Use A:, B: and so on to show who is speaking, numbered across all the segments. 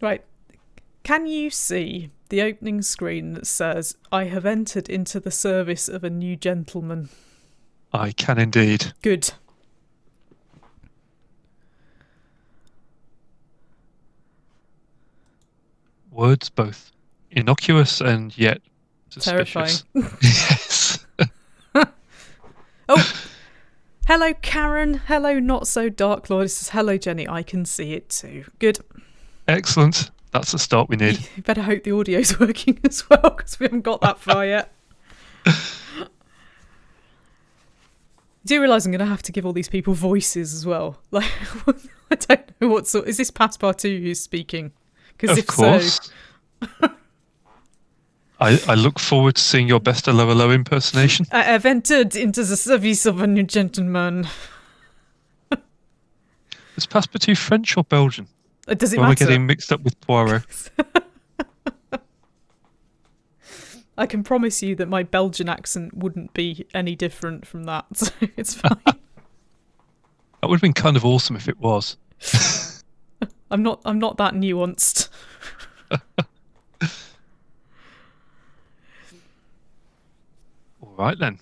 A: Right. Can you see the opening screen that says, "I have entered into the service of a new gentleman"?
B: I can indeed.
A: Good.
B: Words both innocuous and yet
A: Terrifying.
B: suspicious. Yes.
A: Oh, hello, Karen. Hello, Not So Dark Lord. It says, "Hello, Jenny. I can see it too." Good.
B: Excellent. That's the start we need.
A: You better hope the audio's working as well, because we haven't got that far yet. I do realise I'm going to have to give all these people voices as well. Like, I don't know what sort. Is this Passepartout who's speaking? Because
B: Of
A: if
B: course.
A: so,
B: I look forward to seeing your best hello impersonation.
A: I have entered into the service of a new gentleman.
B: Is Passepartout French or Belgian?
A: Does it
B: Or am I
A: matter?
B: getting mixed up with Poirot?
A: I can promise you that my Belgian accent wouldn't be any different from that, so it's fine.
B: That would have been kind of awesome if it was.
A: I'm not that nuanced.
B: All right then.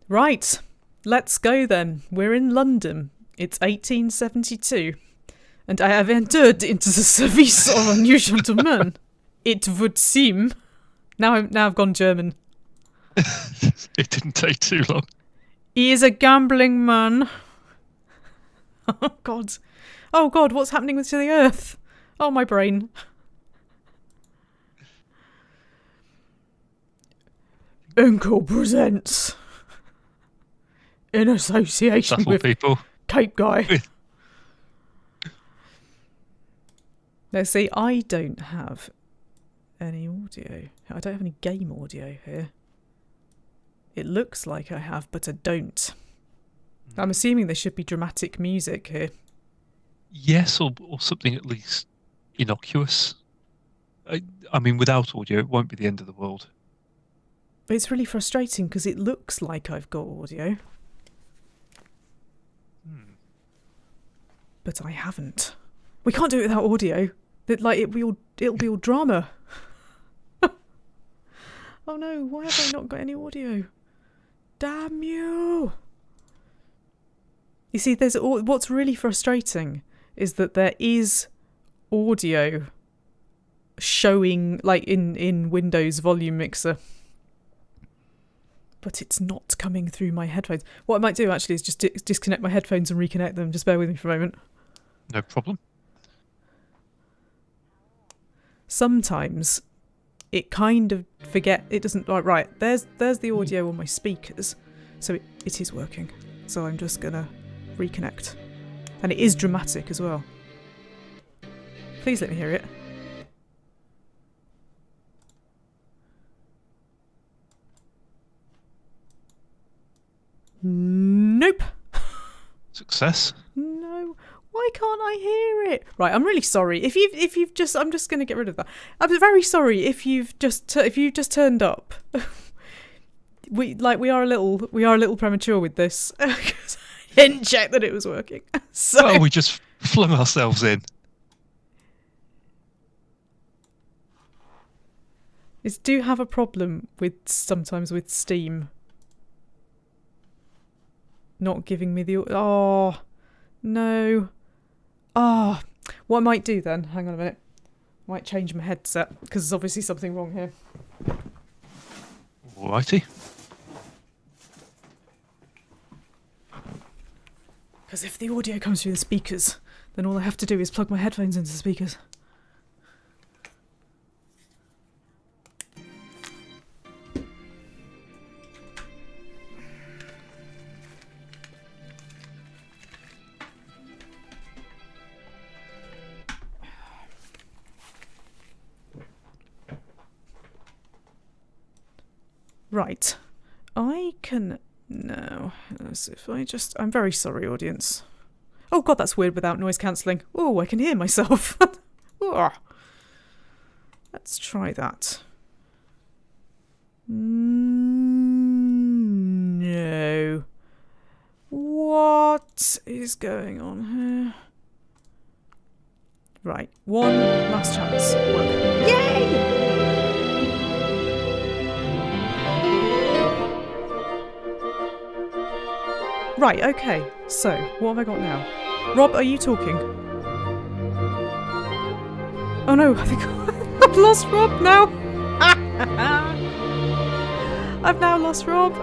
A: Right, let's go then. We're in London. It's 1872, and I have entered into the service of a new gentleman. It would seem. Now I've gone German.
B: It didn't take too long.
A: He is a gambling man. Oh God. Oh God, what's happening to the earth? Oh, my brain. Uncle presents in association
B: Subtle
A: with
B: people.
A: Cape Guy. Let's see, I don't have any audio. I don't have any game audio here. It looks like I have, but I don't. I'm assuming there should be dramatic music here.
B: Yes, or something at least innocuous. I mean, without audio, it won't be the end of the world.
A: It's really frustrating because it looks like I've got audio. But I haven't. We can't do it without audio. It'll be all drama. Oh no, why have I not got any audio? Damn you! You see, what's really frustrating is that there is audio showing, like, in Windows Volume Mixer, but it's not coming through my headphones. What I might do actually is just disconnect my headphones and reconnect them. Just bear with me for a moment.
B: No problem.
A: Sometimes it kind of it doesn't, like, right, there's the audio on my speakers, so it is working. So I'm just gonna reconnect. And it is dramatic as well. Please let me hear it. Nope.
B: Success.
A: No. Why can't I hear it? Right, I'm really sorry. If you've just, I'm just going to get rid of that. I'm very sorry if you've just turned up. we are a little premature with this. I didn't check that it was working. So
B: Oh, we just flung ourselves in.
A: I do have a problem sometimes with Steam not giving me the... Oh, no. Oh, what I might do then, hang on a minute. I might change my headset, because there's obviously something wrong here.
B: Alrighty.
A: Because if the audio comes through the speakers, then all I have to do is plug my headphones into the speakers. Right. I can... No. As if I'm very sorry, audience. Oh God, that's weird without noise cancelling. Oh, I can hear myself. Let's try that. No. What is going on here? Right, one last chance. Work. Yay! Right, okay. So, what have I got now? Rob, are you talking? Oh no, I think I've lost Rob now. I've now lost Rob.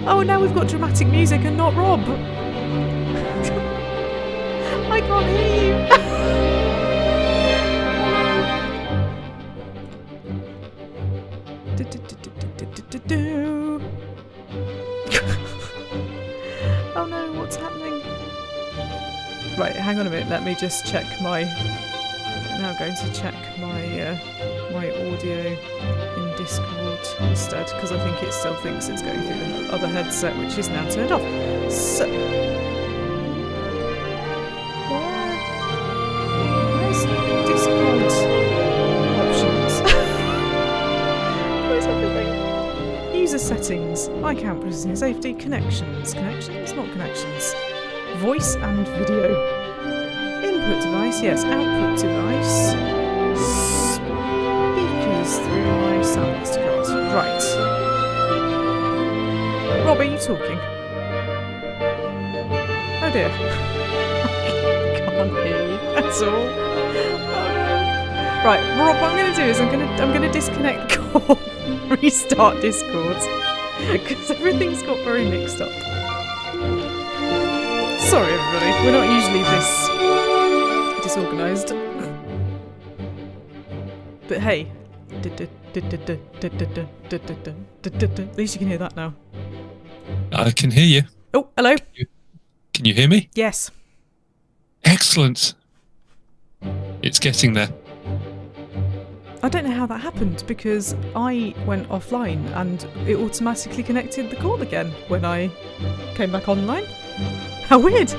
A: Oh, now we've got dramatic music and not Rob. I can't hear you. Oh no, what's happening? Right, hang on a minute. Let me just check my. I'm now going to check my my audio in Discord instead, because I think it still thinks it's going through the other headset, which is now turned off. So, where's Discord options? Where's everything? User settings, account processing, safety, connections, not connections. Voice and video. Input device, yes. Output device. Speakers through my sound card. Right. Rob, are you talking? Oh dear. I can't hear you at all. Oh no. Right, Rob, what I'm going to do is I'm going to disconnect the call, restart Discord, because everything's got very mixed up. Sorry everybody, we're not usually this disorganised. But hey. At least you can hear that now.
B: I can hear you.
A: Oh, hello.
B: Can you hear me?
A: Yes.
B: Excellent. It's getting there.
A: I don't know how that happened, because I went offline and it automatically connected the call again when I came back online. How weird.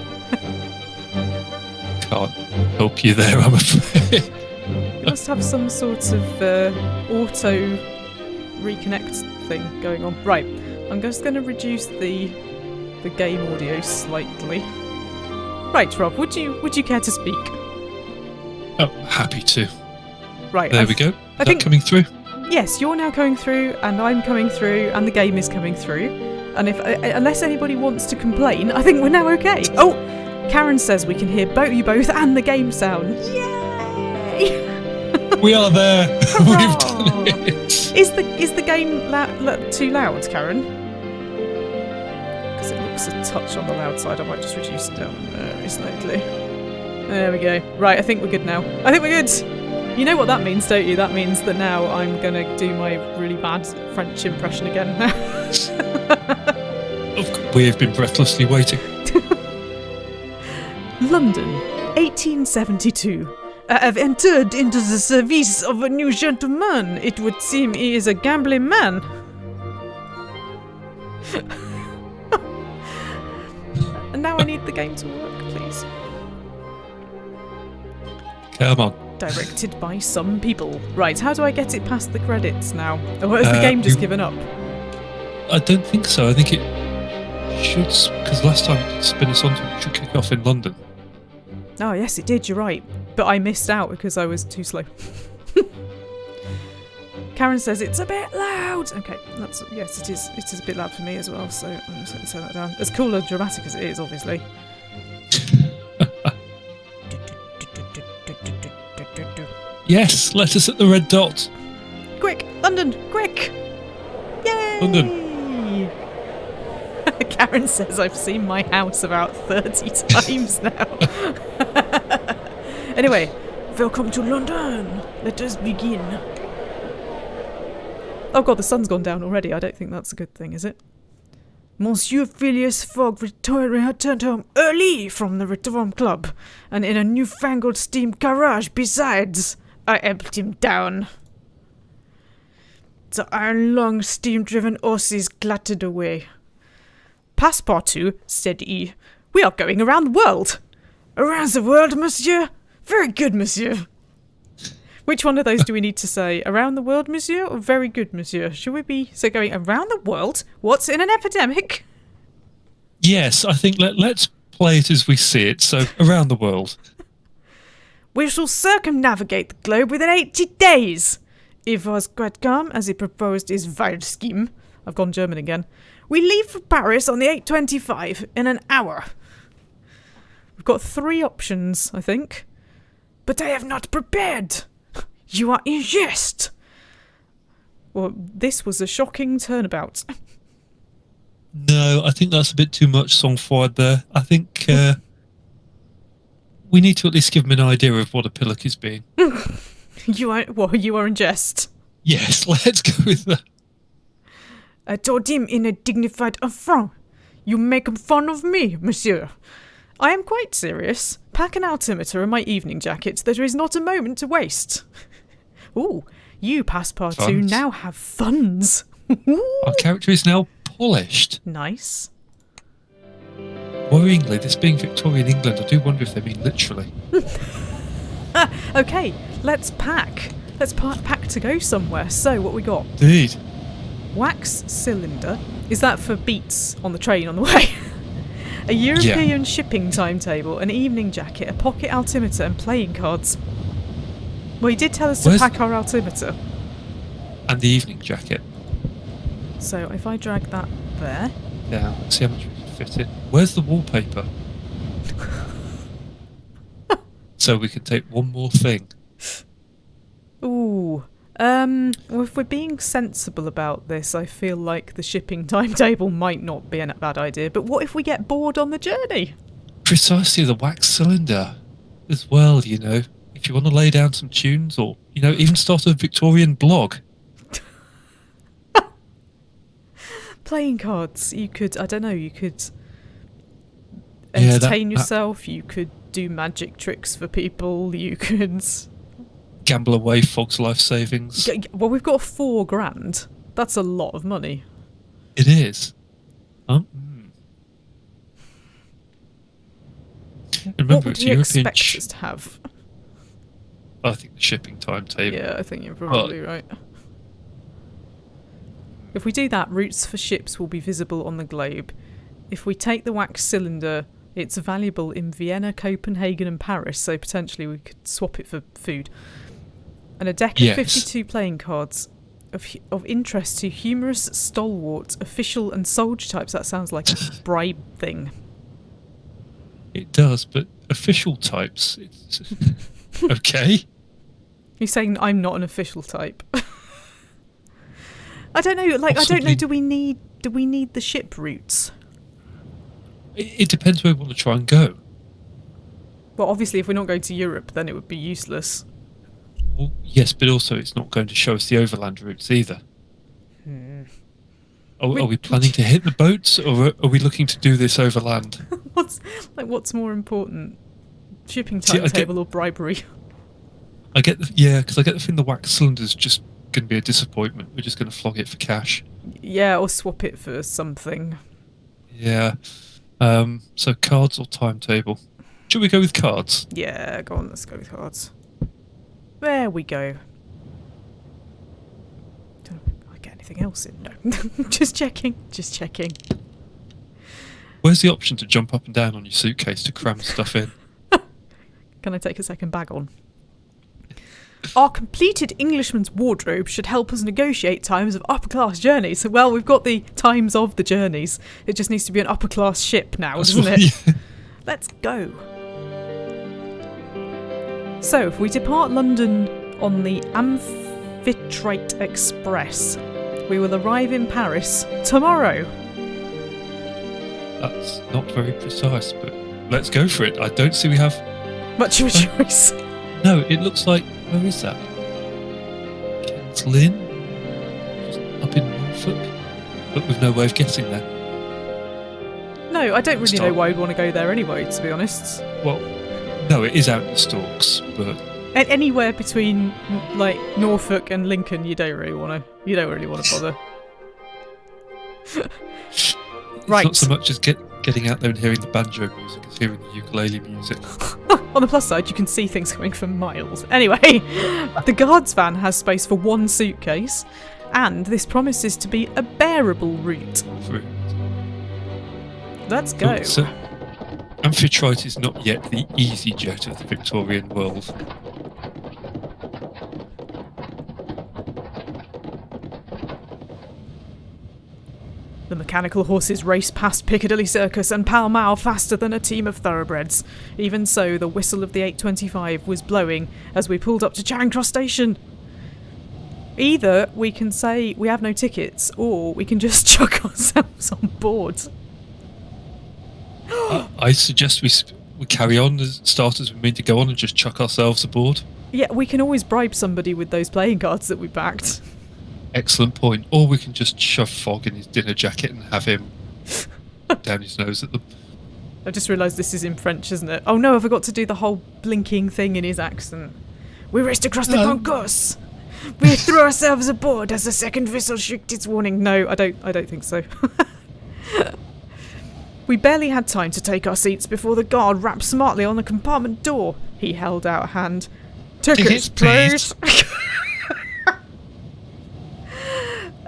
B: Can't help you there, I'm afraid.
A: It must have some sort of auto reconnect thing going on. Right, I'm just going to reduce the game audio slightly. Right, Rob, would you care to speak?
B: Oh, happy to.
A: Right,
B: there we go.
A: I think
B: coming through.
A: Yes, you're now coming through, and I'm coming through, and the game is coming through. And if unless anybody wants to complain, I think we're now okay. Oh, Karen says we can hear you both and the game sound. Yay!
B: We are there. We've done it.
A: Is the game too loud, Karen? Because it looks a touch on the loud side. I might just reduce it down very slightly. There we go. Right, I think we're good now. I think we're good. You know what that means, don't you? That means that now I'm going to do my really bad French impression again.
B: We have been breathlessly waiting.
A: London, 1872. I have entered into the service of a new gentleman. It would seem he is a gambling man. And now I need the game to work, please.
B: Come on.
A: Directed by some people. Right, how do I get it past the credits now? Or has the game just given up?
B: I don't think so. I think it should, because last time it spin us on to it should kick off in London.
A: Oh yes, it did, you're right. But I missed out because I was too slow. Karen says it's a bit loud. Okay, yes, it is a bit loud for me as well, so I'm just going to turn that down. As cool and dramatic as it is, obviously.
B: Yes, let us at the red dot.
A: Quick, London, quick! Yay!
B: London.
A: Karen says I've seen my house about 30 times now. Anyway, welcome to London. Let us begin. Oh god, the sun's gone down already. I don't think that's a good thing, is it? Monsieur Phileas Fogg returned home early from the Reform Club, and in a newfangled steam garage besides. I helped him down. The iron-lung, steam-driven horses clattered away. Passepartout, said he, we are going around the world. Around the world, monsieur? Very good, monsieur. Which one of those do we need to say? Around the world, monsieur, or very good, monsieur? Should we be going around the world? What's in an epidemic?
B: Yes, I think let's play it as we see it. So around the world.
A: We shall circumnavigate the globe within 80 days. If was quite calm as he proposed his wild scheme. I've gone German again. We leave for Paris on the 8:25 in an hour. We've got 3 options, I think. But I have not prepared. You are in jest. Well, this was a shocking turnabout.
B: No, I think that's a bit too much sang-froid there. I think we need to at least give him an idea of what a pillock is being.
A: You are in jest.
B: Yes, let's go with that.
A: I told him in a dignified affront. You make fun of me, monsieur. I am quite serious. Pack an altimeter and my evening jacket. There is not a moment to waste. Ooh, you, Passepartout, now have funds.
B: Our character is now polished.
A: Nice.
B: Worryingly, this being Victorian England, I do wonder if they mean literally.
A: Okay, let's pack. Let's pack to go somewhere. So, what we got?
B: Indeed.
A: Wax cylinder. Is that for beats on the train on the way? A European shipping timetable, an evening jacket, a pocket altimeter, and playing cards. Well, he did tell us to pack our altimeter.
B: And the evening jacket.
A: So if I drag that there.
B: Yeah, see how much we can fit in. Where's the wallpaper? So we can take one more thing.
A: Ooh. Well, if we're being sensible about this, I feel like the shipping timetable might not be a bad idea. But what if we get bored on the journey?
B: Precisely, the wax cylinder. As well, you know. If you want to lay down some tunes or, you know, even start a Victorian blog.
A: Playing cards. You could, I don't know, you could entertain yourself. You could do magic tricks for people. You could...
B: gamble away Fog's life savings.
A: Well, we've got 4 grand. That's a lot of money.
B: It is. Remember,
A: what would you expect us to have?
B: I think the shipping timetable.
A: Yeah, I think you're probably right. If we do that, routes for ships will be visible on the globe. If we take the wax cylinder, it's valuable in Vienna, Copenhagen and Paris, so potentially we could swap it for food. And a deck of 52 playing cards of interest to humorous, stalwart, official and soldier types. That sounds like a bribe thing.
B: It does, but official types... It's okay.
A: You're saying I'm not an official type. I don't know, like, possibly. I don't know, do we need the ship routes?
B: It depends where we want to try and go.
A: Well, obviously if we're not going to Europe, then it would be useless.
B: Well, yes, but also it's not going to show us the overland routes either. Are we planning to hit the boats, or are we looking to do this overland?
A: What's more important? Shipping timetable or bribery?
B: Because I get the thing the wax cylinder's just going to be a disappointment. We're just going to flog it for cash.
A: Yeah, or swap it for something.
B: Yeah. So cards or timetable? Should we go with cards?
A: Yeah, go on, let's go with cards. There we go. Don't know if I get anything else in. No. Just checking.
B: Where's the option to jump up and down on your suitcase to cram stuff in?
A: Can I take a second bag on? Our completed Englishman's wardrobe should help us negotiate times of upper-class journeys. Well, we've got the times of the journeys. It just needs to be an upper-class ship now, doesn't it? Yeah. Let's go. So, if we depart London on the Amphitrite Express, we will arrive in Paris tomorrow.
B: That's not very precise, but let's go for it. I don't see we have...
A: much of a choice.
B: No, it looks like... Where is that? Kent Lynn? Just up in Norfolk? But with no way of getting there.
A: No, I don't really know why we'd want to go there anyway, to be honest.
B: Well, no, it is out in the stalks, but...
A: Anywhere between, like, Norfolk and Lincoln, you don't really want to bother. Right.
B: It's not so much as getting out there and hearing the banjo music as hearing the ukulele music.
A: On the plus side, you can see things coming for miles. Anyway, the guard's van has space for 1 suitcase, and this promises to be a bearable route. Let's go.
B: Amphitrite is not yet the easy jet of the Victorian world.
A: The mechanical horses raced past Piccadilly Circus and Pall Mall faster than a team of thoroughbreds. Even so, the whistle of the 8:25 was blowing as we pulled up to Charing Cross Station. Either we can say we have no tickets, or we can just chuck ourselves on board.
B: I suggest we carry on as starters. We mean to go on and just chuck ourselves aboard.
A: Yeah, we can always bribe somebody with those playing cards that we backed.
B: Excellent point. Or we can just shove Fogg in his dinner jacket and have him down his nose at them.
A: I just realised this is in French, isn't it? Oh no, I forgot to do the whole blinking thing in his accent. We raced across the concourse. We threw ourselves aboard as the second whistle shrieked its warning. No, I don't think so. We barely had time to take our seats before the guard rapped smartly on the compartment door. He held out a hand. Tickets, please.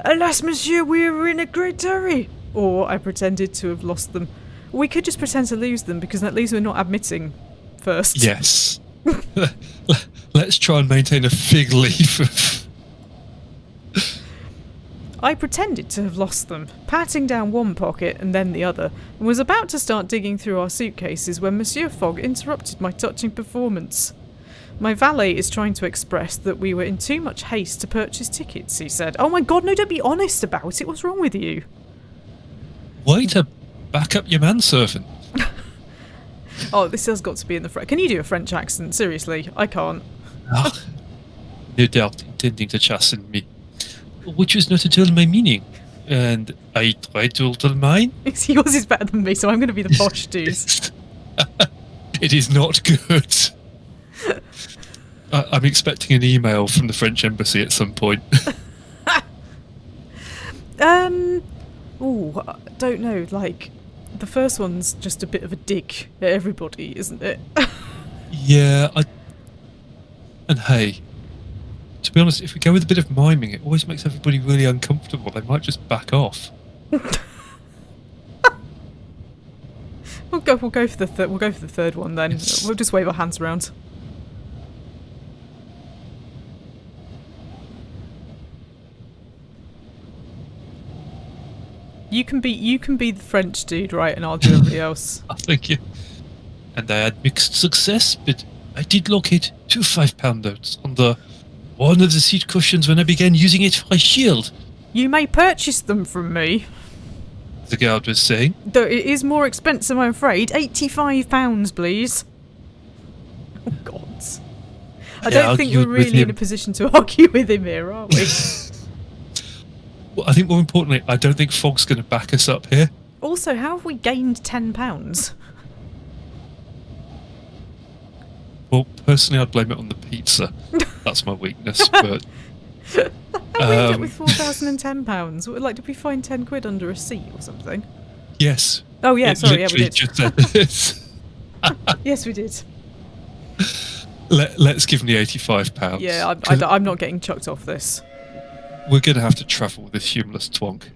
A: Alas, monsieur, we are in a great hurry. Or I pretended to have lost them. We could just pretend to lose them, because at least we're not admitting first.
B: Yes. Let's try and maintain a fig leaf.
A: I pretended to have lost them, patting down one pocket and then the other, and was about to start digging through our suitcases when Monsieur Fogg interrupted my touching performance. My valet is trying to express that we were in too much haste to purchase tickets, he said. Oh my god, no, don't be honest about it. What's wrong with you?
B: Way to back up your manservant.
A: Oh, this has got to be in the French. Can you do a French accent? Seriously, I can't.
B: No doubt intending to chasten me, which was not at all my meaning. And I tried to alter mine.
A: Yours is better than me, so I'm going to be the posh dude.
B: It is not good. I'm expecting an email from the French embassy at some point.
A: Oh, I don't know, like, the first one's just a bit of a dig at everybody, isn't it?
B: Yeah, and hey, to be honest, if we go with a bit of miming, it always makes everybody really uncomfortable. They might just back off.
A: We'll go for the third one then. Yes. We'll just wave our hands around. You can be the French dude, right, and I'll do everybody else.
B: Thank you. And I had mixed success, but I did locate 2 £5 notes on one of the seat cushions when I began using it for a shield.
A: You may purchase them from me,
B: the guard was saying.
A: Though it is more expensive, I'm afraid. £85, please. Oh God. I don't think we're really in a position to argue with him here, are we?
B: Well, I think more importantly, I don't think Fogg's going to back us up here.
A: Also, how have we gained £10?
B: Well, personally, I'd blame it on the pizza. That's my weakness. But
A: how did we end up with £4,010? Like, did we find £10 under a seat or something?
B: Yes.
A: Oh yeah, sorry, yeah, we did.
B: Just said this.
A: Yes, we did.
B: Let's give him the £85.
A: Yeah, I'm not getting chucked off this.
B: We're going to have to travel with this humorless twonk.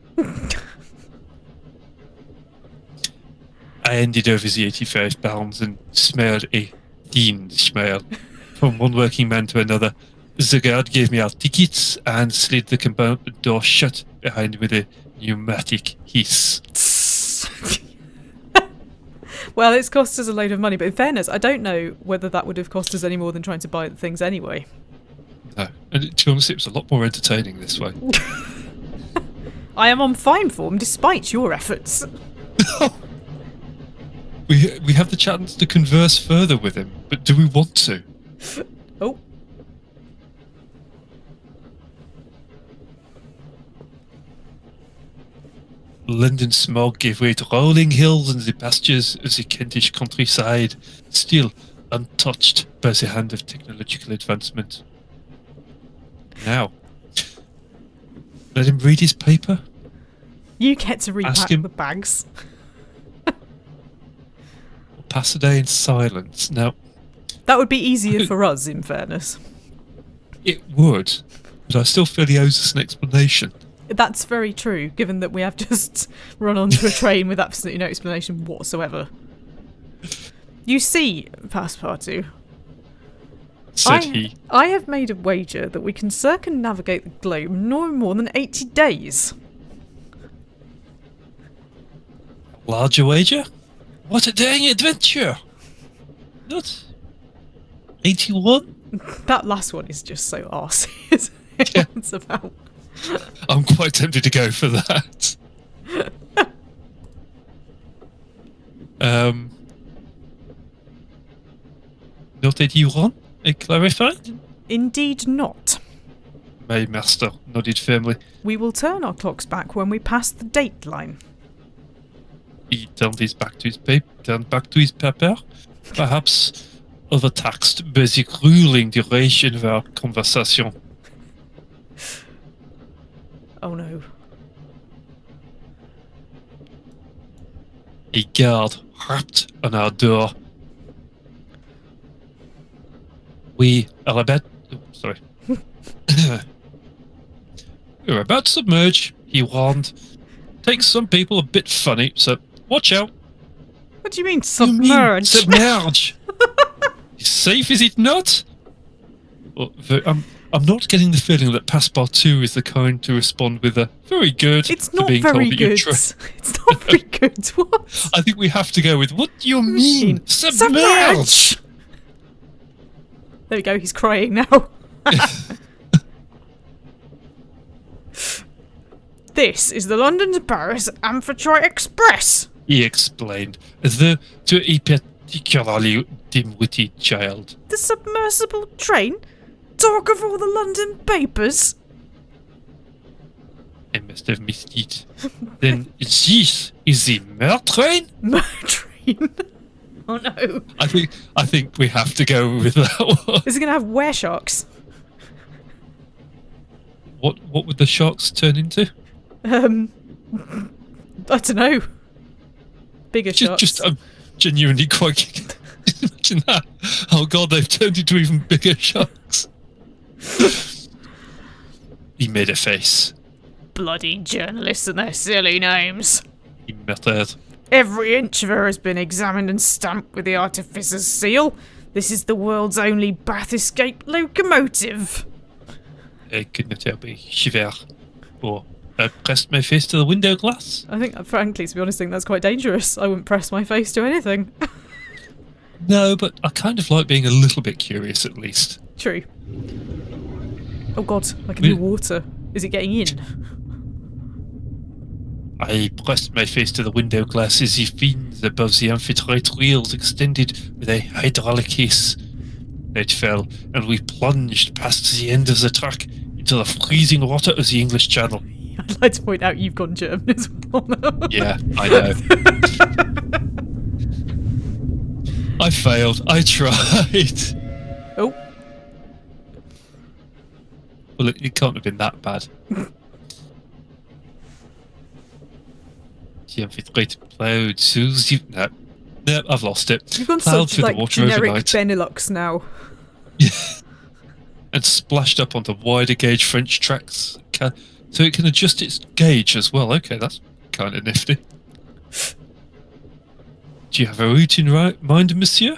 B: I handed over the £85 and smelled a fiend smell from one working man to another. The guard gave me our tickets and slid the compartment door shut behind with a pneumatic hiss.
A: Well, it's cost us a load of money, but in fairness, I don't know whether that would have cost us any more than trying to buy the things anyway.
B: No, and to be honest, it was a lot more entertaining this way.
A: I am on fine form despite your efforts.
B: We have the chance to converse further with him, but do we want to?
A: Oh.
B: London smog gave way to rolling hills and the pastures of the Kentish countryside, still untouched by the hand of technological advancement. Now, let him read his paper.
A: You get to repack the bags.
B: We'll pass the day in silence. Now,
A: that would be easier for us, in fairness.
B: It would, but I still feel he owes us an explanation.
A: That's very true, given that we have just run onto a train with absolutely no explanation whatsoever. You see, Passepartout,
B: said he.
A: I have made a wager that we can circumnavigate the globe no more than 80 days.
B: Larger wager? What a dang adventure! Not 81?
A: That last one is just so arsey, isn't it?
B: Yeah.
A: It's about...
B: I'm quite tempted to go for that. Not 81? I clarified?
A: Indeed not.
B: My master nodded firmly.
A: We will turn our clocks back when we pass the date line.
B: He turned back to his paper, perhaps overtaxed by the grueling duration of our conversation.
A: Oh no.
B: A guard rapped on our door. We are about... Oh, sorry. We're about to submerge, he warned. Takes some people a bit funny, so watch out.
A: What do you mean,
B: You mean
A: submerge?
B: submerge. Safe, is it not? Well, I'm not getting the feeling that Passepartout is the kind to respond with a very good.
A: It's
B: to
A: not
B: being
A: very
B: told that you're
A: good. It's not very good. What?
B: I think we have to go with what do you mean? Submerge!
A: There we go, he's crying now. This is the London to Paris Amphitrite Express.
B: He explained, as though to a particularly dim-witted child.
A: The submersible train? Talk of all the London papers.
B: I must have missed it. Then this is the Mer train?
A: Mer train? Oh no.
B: I think we have to go with that one.
A: Is it going to have were sharks?
B: What would the sharks turn into?
A: I don't know. Bigger sharks.
B: Just I'm genuinely quite imagine that. Oh god, they've turned into even bigger sharks. He made a face.
A: Bloody journalists and their silly names.
B: He muttered.
A: Every inch of her has been examined and stamped with the artificer's seal. This is the world's only bath escape locomotive.
B: I could not help a shiver, or I pressed my face to the window glass.
A: I think, frankly, to be honest, I think that's quite dangerous. I wouldn't press my face to anything.
B: No, but I kind of like being a little bit curious at least.
A: True. Oh god, I can hear water. Is it getting in?
B: I pressed my face to the window glass as the fins above the amphitrite wheels extended with a hydraulic hiss. Night fell, and we plunged past the end of the track into the freezing water of the English Channel.
A: I'd like to point out you've gone German as well now.
B: Yeah, I know. I failed. I tried.
A: Oh.
B: Well, it can't have been that bad. The amphitrite plowed through the... No, I've lost it.
A: You've gone
B: Plowed
A: such
B: through
A: like
B: the water
A: generic
B: overnight.
A: Benelux now.
B: And splashed up onto wider gauge French tracks, so it can adjust its gauge as well. Okay, that's kind of nifty. Do you have a route in mind, monsieur?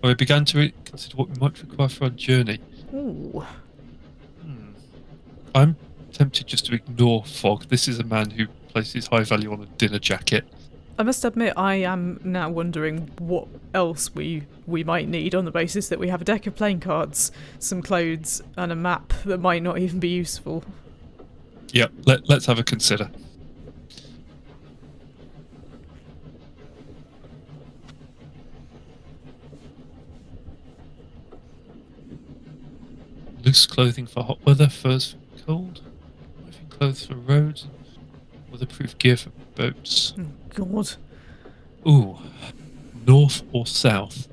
B: Or I began to consider what we might require for our journey.
A: Ooh.
B: I'm tempted just to ignore fog. This is a man who places high value on a dinner jacket.
A: I must admit, I am now wondering what else we might need on the basis that we have a deck of playing cards, some clothes, and a map that might not even be useful.
B: Yeah, let's have a consider. Loose clothing for hot weather, furs for cold, moving clothes for roads, weatherproof gear for boats.
A: Oh, God.
B: Ooh, north or south?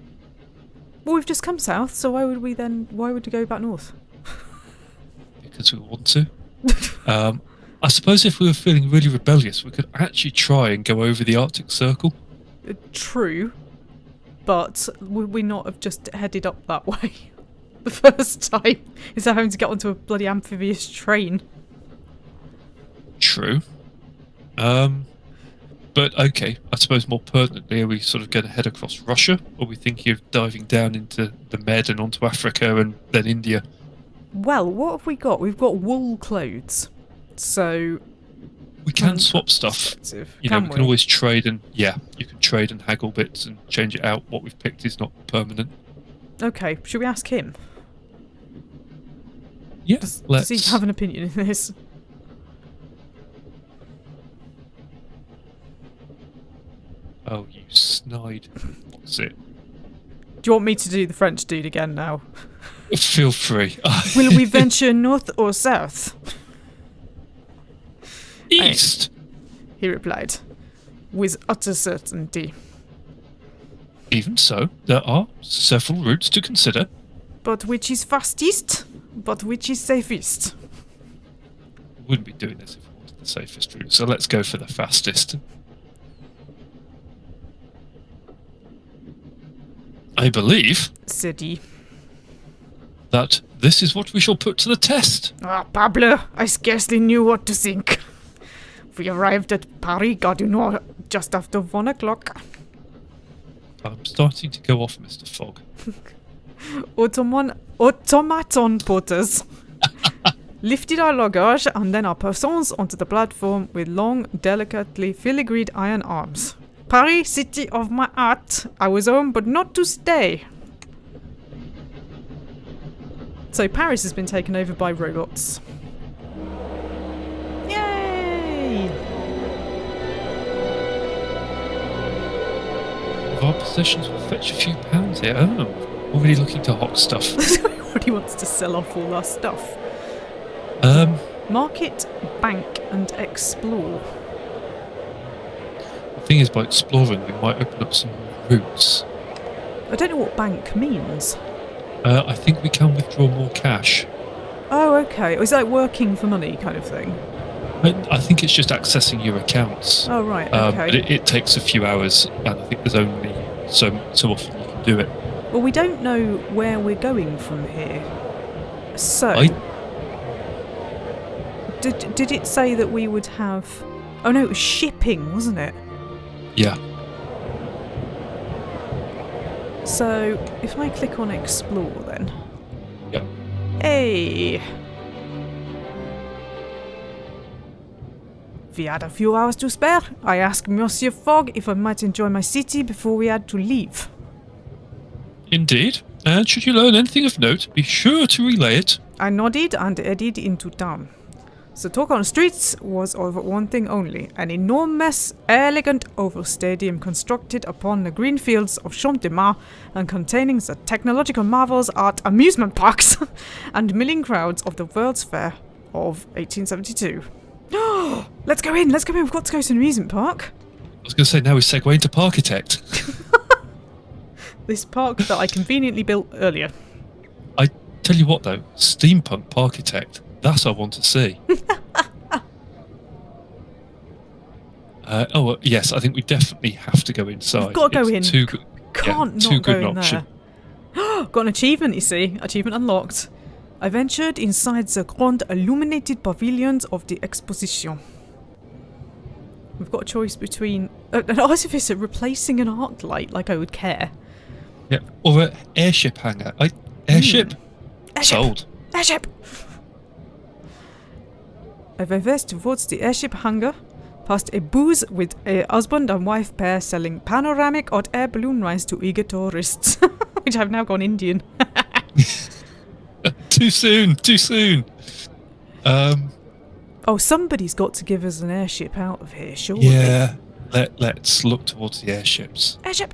A: Well, we've just come south, so why would we go back north?
B: Because we want to. I suppose if we were feeling really rebellious, we could actually try and go over the Arctic Circle.
A: True, but would we not have just headed up that way the first time instead of having to get onto a bloody amphibious train?
B: True. But okay, I suppose more pertinently, are we sort of going to head across Russia, or are we thinking of diving down into the Med and onto Africa and then India?
A: Well, what have we got? We've got wool clothes. So
B: We can swap stuff. We can always trade and you can trade and haggle bits and change it out. What we've picked is not permanent.
A: Okay, should we ask him?
B: Yeah,
A: does he have an opinion in this?
B: Oh, you snide. What's it?
A: Do you want me to do the French dude again now?
B: Feel free.
A: Will we venture north or south?
B: East,
A: he replied, with utter certainty.
B: Even so, there are several routes to consider.
A: But which is fastest? But which is safest?
B: We wouldn't be doing this if we wanted the safest route, so let's go for the fastest. I believe,
A: said he,
B: that this is what we shall put to the test.
A: Ah, Pablo, I scarcely knew what to think. We arrived at Paris, God, you know, just after 1 o'clock.
B: I'm starting to go off, Mr. Fogg.
A: Automaton porters lifted our luggage and then our persons onto the platform with long, delicately filigreed iron arms. Paris, city of my heart. I was home, but not to stay. So Paris has been taken over by robots. Yay!
B: Our possessions will fetch a few pounds here. Oh, already looking to hawk stuff.
A: Everybody wants to sell off all our stuff. Market, bank, and explore.
B: The thing is, by exploring, we might open up some routes.
A: I don't know what bank means.
B: I think we can withdraw more cash.
A: Oh, okay. Is that like working for money kind of thing?
B: I think it's just accessing your accounts.
A: Oh, right, okay.
B: But it takes a few hours, and I think there's only so often you can do it.
A: Well, we don't know where we're going from here. So... Did it say that we would have... Oh, no, it was shipping, wasn't it?
B: Yeah.
A: So, if I click on explore then...
B: Yeah.
A: Hey! We had a few hours to spare. I asked Monsieur Fogg if I might enjoy my city before we had to leave.
B: Indeed. And should you learn anything of note, be sure to relay it.
A: I nodded and headed into town. The talk on the streets was of one thing only, an enormous, elegant oval stadium constructed upon the green fields of Champ de Mars and containing the technological marvels, art, amusement parks and milling crowds of the World's Fair of 1872. Let's go in, we've got to go to an amusement park.
B: I was going to say, now we segue into Parkitect.
A: This park that I conveniently built earlier.
B: I tell you what though, steampunk Parkitect. That I want to see. Yes, I think we definitely have to go inside.
A: We've got to go in. Can't not go in
B: option.
A: there. Got an achievement, you see. Achievement unlocked. I ventured inside the grand illuminated pavilions of the exposition. We've got a choice between an artificer replacing an arc light, like I would care.
B: Yeah, or an airship hangar. Airship? Sold.
A: Airship! I've advanced towards the airship hangar, past a booth with a husband and wife pair selling panoramic hot air balloon rides to eager tourists. Which I've now gone Indian.
B: Too soon.
A: Oh, somebody's got to give us an airship out of here, surely.
B: Yeah, let's look towards the airships.
A: Airship!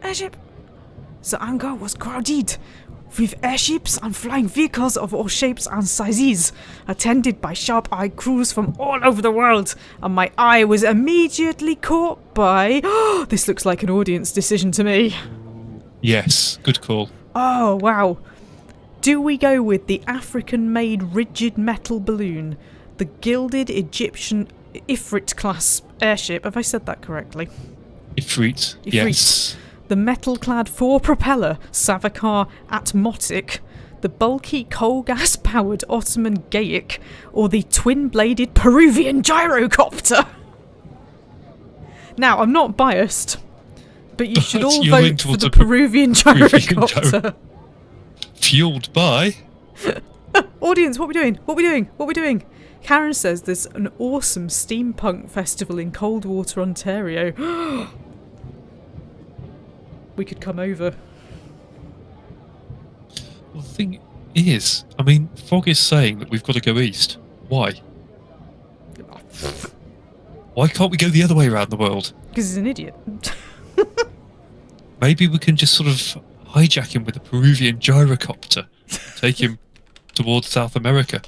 A: The hangar was crowded with airships and flying vehicles of all shapes and sizes, attended by sharp-eyed crews from all over the world, and my eye was immediately caught by... This looks like an audience decision to me.
B: Yes, good call.
A: Oh, wow. Do we go with the African-made rigid metal balloon, the gilded Egyptian Ifrit-class airship? Have I said that correctly?
B: Ifrit, yes.
A: The metal-clad four-propeller Savarkar Atmotic, the bulky coal-gas-powered Ottoman Gaik, or the twin-bladed Peruvian gyrocopter? Now, I'm not biased, but you should all
B: You're
A: vote
B: linked
A: for
B: towards
A: the
B: a
A: Peruvian
B: Peruvian
A: gyrocopter.
B: Fueled by...
A: Audience, what are we doing? What are we doing? What are we doing? Karen says there's an awesome steampunk festival in Coldwater, Ontario. We could come over.
B: Well, the thing is, I mean, Fog is saying that we've got to go east. Why? Why can't we go the other way around the world?
A: Because he's an idiot.
B: Maybe we can just sort of hijack him with a Peruvian gyrocopter. Take him towards South America.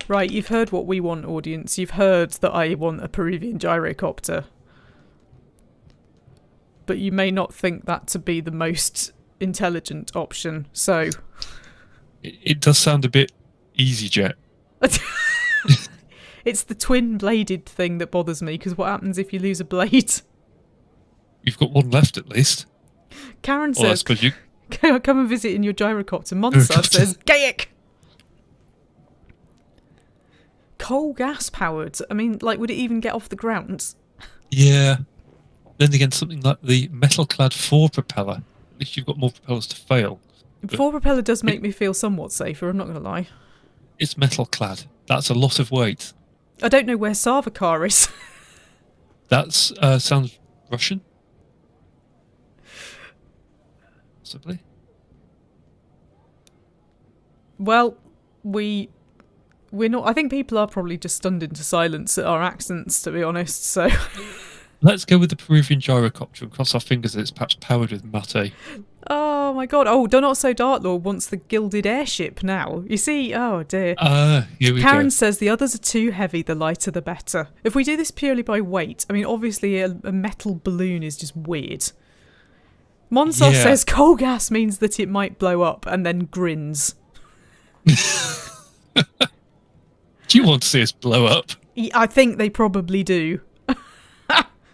A: Right, you've heard what we want, audience. You've heard that I want a Peruvian gyrocopter. But you may not think that to be the most intelligent option, so...
B: It does sound a bit EasyJet.
A: It's the twin-bladed thing that bothers me, because what happens if you lose a blade?
B: You've got one left at least.
A: Karen
B: Well, I
A: says,
B: suppose you...
A: come and visit in your gyrocopter. Monsa says, Gayak! Coal gas powered. I mean, like, would it even get off the ground?
B: Yeah. Then again, something like the metal-clad 4 propeller. At least you've got more propellers to fail.
A: 4 propeller does make me feel somewhat safer, I'm not going to lie.
B: It's metal-clad. That's a lot of weight.
A: I don't know where Sarvikar is.
B: That's sounds Russian. Possibly.
A: Well, we're not... I think people are probably just stunned into silence at our accents, to be honest, so...
B: Let's go with the Peruvian gyrocopter and cross our fingers that it's perhaps powered with mate.
A: Oh my god. Oh, Not So Dark Lord wants the gilded airship now. You see? Oh dear.
B: Here we
A: Karen
B: go.
A: says the others are too heavy, the lighter the better. If we do this purely by weight, I mean, obviously a metal balloon is just weird. Monsar says coal gas means that it might blow up and then grins.
B: Do you want to see us blow up?
A: I think they probably do.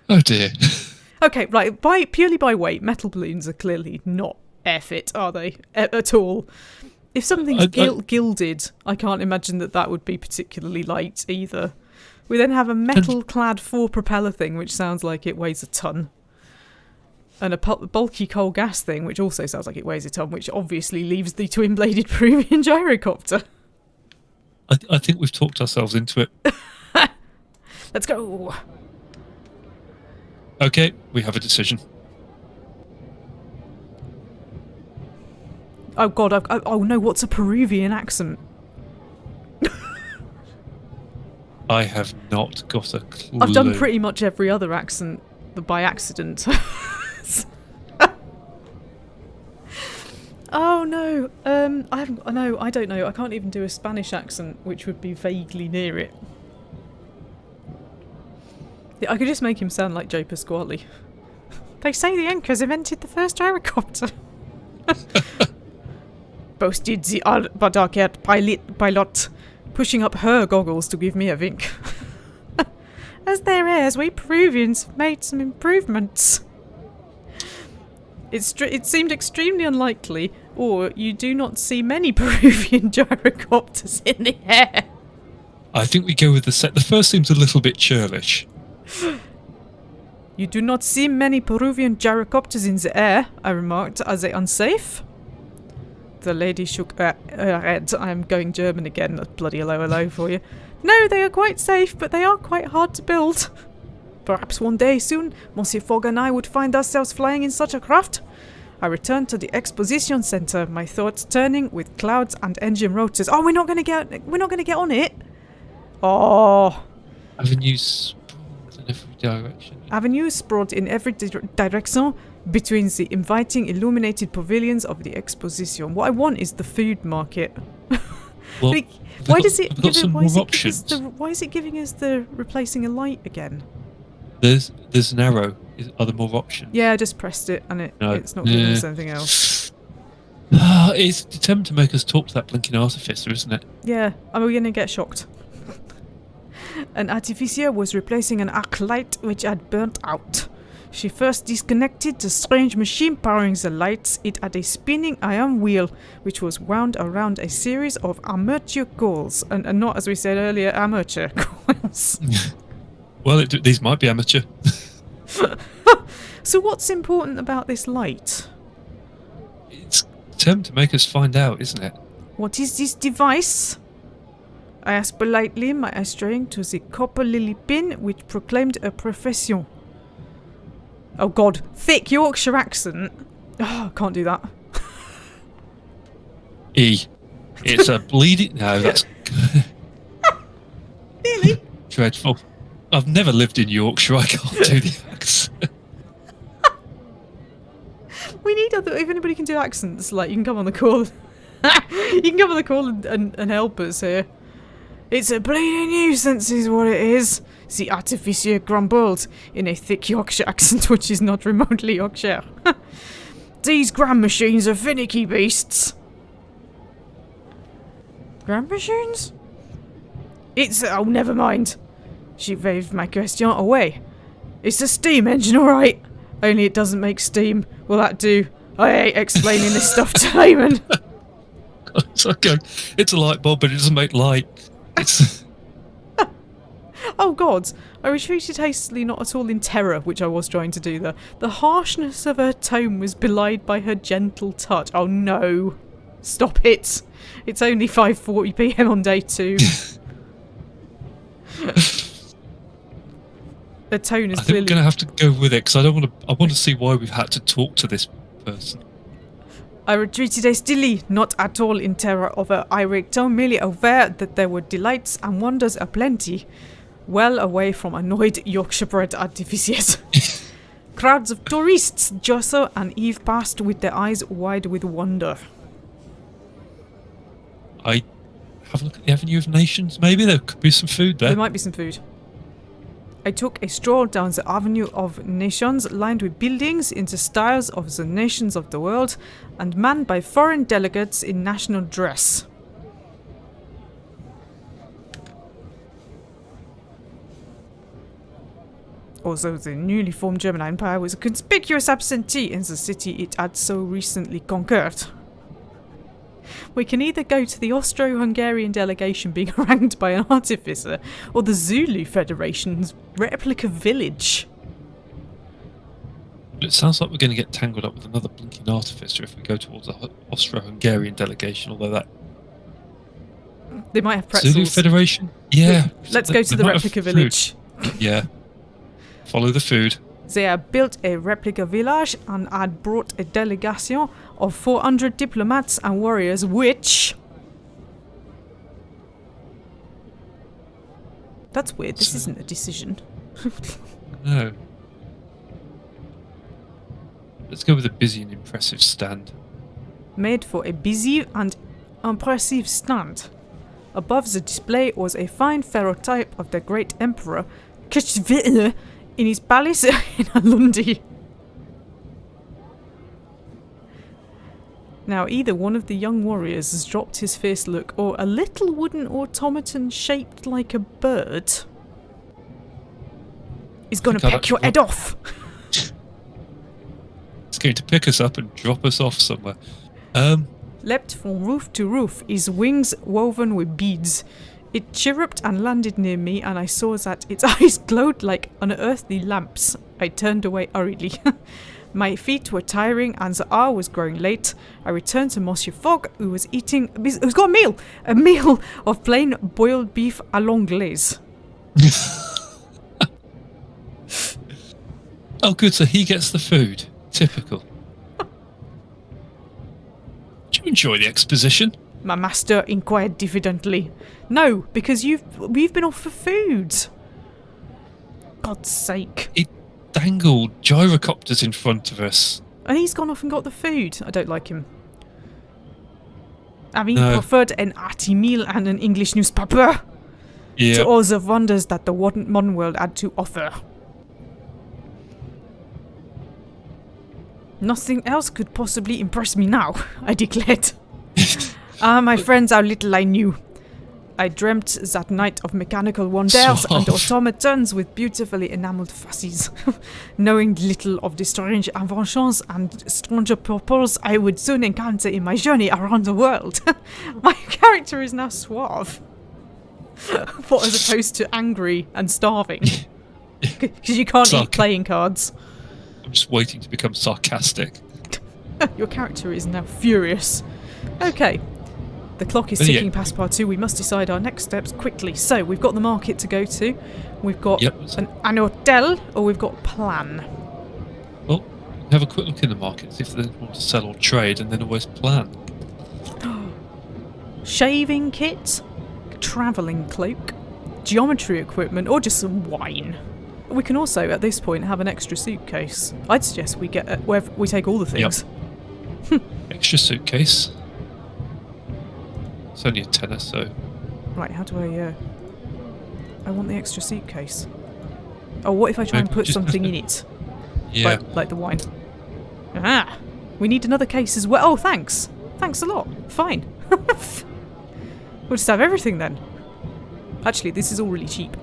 B: Oh dear.
A: Okay, right. Purely by weight, metal balloons are clearly not airfit, are they? At all. If something's gilded, I can't imagine that would be particularly light either. We then have a metal-clad 4 propeller thing, which sounds like it weighs a ton. And a bulky coal gas thing, which also sounds like it weighs a ton, which obviously leaves the twin-bladed Peruvian gyrocopter.
B: I think we've talked ourselves into it.
A: Let's go.
B: Okay, we have a decision.
A: Oh god, oh no, what's a Peruvian accent?
B: I have not got a clue.
A: I've done pretty much every other accent by accident. Oh no, I don't know. I can't even do a Spanish accent, which would be vaguely near it. I could just make him sound like Joe Pasquale. They say the Incas invented the first gyrocopter. Boasted the dark-haired pilot, pushing up her goggles to give me a wink. As their heirs, we Peruvians made some improvements. It seemed extremely unlikely, or you do not see many Peruvian gyrocopters in the air.
B: I think we go with the set. The first seems a little bit churlish.
A: You do not see many Peruvian gyrocopters in the air, I remarked. Are they unsafe? The lady shook her head. I am going German again. That's bloody hello for you. No, they are quite safe, but they are quite hard to build. Perhaps one day soon, Monsieur Fogg and I would find ourselves flying in such a craft. I returned to the exposition center, my thoughts turning with clouds and engine rotors. Oh, we're not going to get on it. Oh.
B: Avenues in every direction.
A: Avenues sprawled in every direction between the inviting illuminated pavilions of the exposition. What I want is the food market.
B: Well,
A: why is it giving us the replacing a light again?
B: There's an arrow. Are there more options?
A: Yeah, I just pressed it and it's not giving us anything else.
B: It's determined to make us talk to that blinking artificer, isn't it?
A: Yeah, are we going to get shocked? An artificer was replacing an arc light which had burnt out. She first disconnected the strange machine powering the lights. It had a spinning iron wheel which was wound around a series of armature coils. And not, as we said earlier, amateur coils.
B: Well, these might be amateur.
A: So what's important about this light?
B: It's determined to make us find out, isn't it?
A: What is this device? I asked politely, my eyes straying to the copper lily pin which proclaimed a profession. Oh god, thick Yorkshire accent. Oh, I can't do that.
B: E. It's a bleeding... No, that's...
A: Really?
B: Dreadful. I've never lived in Yorkshire, I can't do the accent.
A: We need other... If anybody can do accents, like, you can come on the call. You can come on the call and help us here. It's a bleeding nuisance is what it is. The artificier grumbled in a thick Yorkshire accent which is not remotely Yorkshire. These gram machines are finicky beasts. Gram machines? It's... Oh, never mind. She waved my question away. It's a steam engine, alright. Only it doesn't make steam. Will that do? I hate explaining this stuff to laymen.
B: It's okay. It's a light bulb, but it doesn't make light. It's...
A: Oh god, I retreated hastily, not at all in terror, which I was trying to do there. The harshness of her tone was belied by her gentle touch. Oh no. Stop it. It's only 5:40 PM on day 2. The tone is
B: I think
A: clearly...
B: we're going to have to go with it, because I want to see why we've had to talk to this person.
A: I retreated hastily, not at all in terror of her irate tone, merely aware that there were delights and wonders aplenty, well away from annoyed Yorkshire-bred artificiers. Crowds of tourists jostle and Eve passed with their eyes wide with wonder.
B: I have a look at the Avenue of Nations, maybe? There could be some food there.
A: There might be some food. I took a stroll down the Avenue of Nations, lined with buildings in the styles of the nations of the world, and manned by foreign delegates in national dress. Although the newly formed German Empire was a conspicuous absentee in the city it had so recently conquered. We can either go to the Austro-Hungarian delegation being harangued by an artificer, or the Zulu Federation's replica village.
B: It sounds like we're going to get tangled up with another blinking artificer if we go towards the Austro-Hungarian delegation, although that...
A: They might have pretzels.
B: Zulu Federation? Yeah.
A: Let's go to the replica village.
B: Yeah. Follow the food.
A: They had built a replica village and had brought a delegation of 400 diplomats and warriors, which... That's weird, this isn't a decision.
B: No. Let's go with a busy and impressive stand.
A: Made for a busy and impressive stand. Above the display was a fine ferrotype of the great emperor, Kishvil, in his palace in Alundi. Now, either one of the young warriors has dropped his fierce look, or a little wooden automaton shaped like a bird is going to peck your head off.
B: It's going to pick us up and drop us off somewhere.
A: Leapt from roof to roof, his wings woven with beads. It chirruped and landed near me, and I saw that its eyes glowed like unearthly lamps. I turned away hurriedly. My feet were tiring, and the hour was growing late. I returned to Monsieur Fogg, who was eating... Who's got a meal! A meal of plain boiled beef à l'anglaise.
B: Oh, good, so he gets the food. Typical. Did you enjoy the exposition?
A: My master inquired diffidently. No, because we've been off for food. God's sake.
B: He dangled gyrocopters in front of us.
A: And he's gone off and got the food. I don't like him. Having preferred an hearty meal and an English newspaper to all the wonders that the modern world had to offer. Nothing else could possibly impress me now, I declared. My friends, how little I knew. I dreamt that night of mechanical wonders and automatons with beautifully enamelled faces. Knowing little of the strange inventions and stranger purples I would soon encounter in my journey around the world. My character is now suave. What, as opposed to angry and starving? Because you can't eat playing cards.
B: I'm just waiting to become sarcastic.
A: Your character is now furious. Okay. The clock is ticking past par 2. We must decide our next steps quickly. So, we've got the market to go to. We've got an hotel, or we've got plan.
B: Well, have a quick look in the market, see if they want to sell or trade, and then always plan.
A: Shaving kit, travelling cloak, geometry equipment, or just some wine. We can also, at this point, have an extra suitcase. I'd suggest we get we take all the things.
B: Yep. Extra suitcase. It's only a tenner, so...
A: Right, how do I want the extra suitcase. Oh, what if I try and put something in it?
B: Yeah.
A: Like the wine. Ah! We need another case as well. Oh, thanks. Thanks a lot. Fine. We'll just have everything then. Actually, this is all really cheap.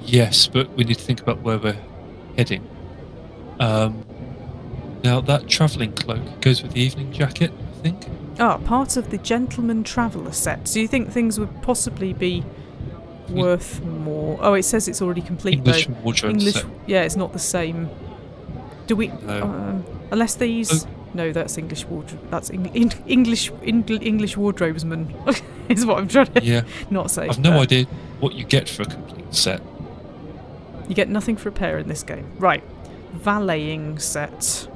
B: Yes, but we need to think about where we're heading. Now, that travelling cloak goes with the evening jacket, I think.
A: Ah, part of the gentleman traveller set. Do you think things would possibly be worth more? Oh, it says it's already complete
B: English
A: though.
B: wardrobe set.
A: Yeah, it's not the same. Do we?
B: No.
A: Unless these. No, that's English wardrobe. That's English wardrobesman. Is what I'm trying to not say.
B: I've no idea what you get for a complete set.
A: You get nothing for a pair in this game. Right. Valeting set.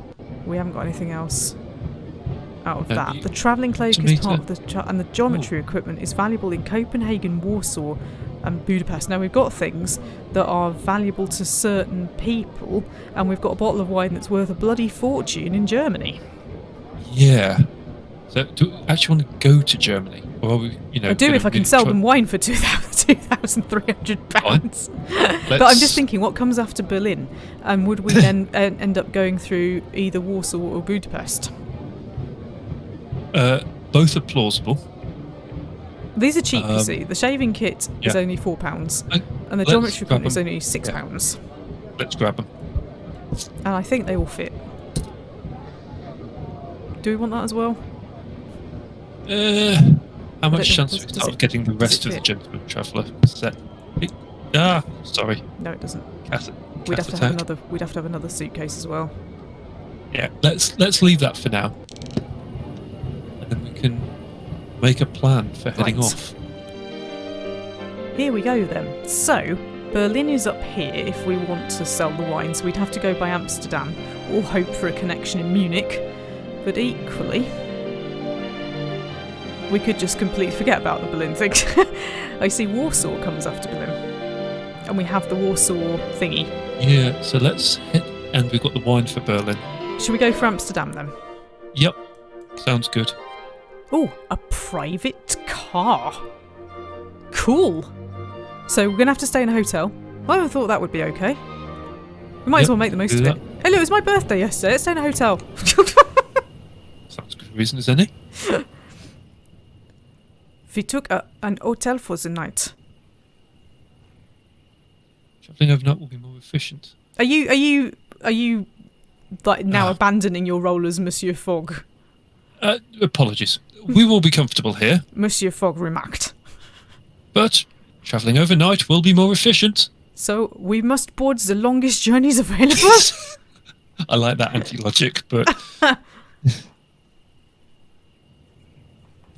A: We haven't got anything else out of that. The travelling cloak is part of the... and the geometry equipment is valuable in Copenhagen, Warsaw and Budapest. Now, we've got things that are valuable to certain people, and we've got a bottle of wine that's worth a bloody fortune in Germany.
B: Yeah. So, do we actually want to go to Germany? Or are we,
A: I do if I can sell them wine for £2,300. But I'm just thinking, what comes after Berlin? And would we then end up going through either Warsaw or Budapest?
B: Both are plausible.
A: These are cheap, you see. The shaving kit is only £4, and the geometry equipment is only £6.
B: Let's grab them.
A: And I think they will fit. Do we want that as well?
B: How much chance do we start of getting the rest of the gentleman traveller set? Sorry.
A: No, it doesn't.
B: We'd have to
A: have another suitcase as well.
B: Yeah, let's leave that for now, and then we can make a plan for heading off.
A: Here we go then. So, Berlin is up here if we want to sell the wine, so we'd have to go by Amsterdam or hope for a connection in Munich. But equally, we could just completely forget about the Berlin thing. I see Warsaw comes after Berlin. And we have the Warsaw thingy.
B: Yeah, so let's hit, and we've got the wine for Berlin.
A: Should we go for Amsterdam then?
B: Yep, sounds good.
A: Oh, a private car. Cool. So we're going to have to stay in a hotel. I would thought that would be okay. We might as well make the most of it. Hey, look, it was my birthday yesterday. Let's stay in a hotel.
B: Sounds good reason as any.
A: We took an hotel for the night.
B: Travelling overnight will be more efficient.
A: Are you like now abandoning your role as Monsieur Fogg?
B: Apologies. We will be comfortable here.
A: Monsieur Fogg remarked.
B: But travelling overnight will be more efficient.
A: So we must board the longest journeys available?
B: I like that anti-logic, but...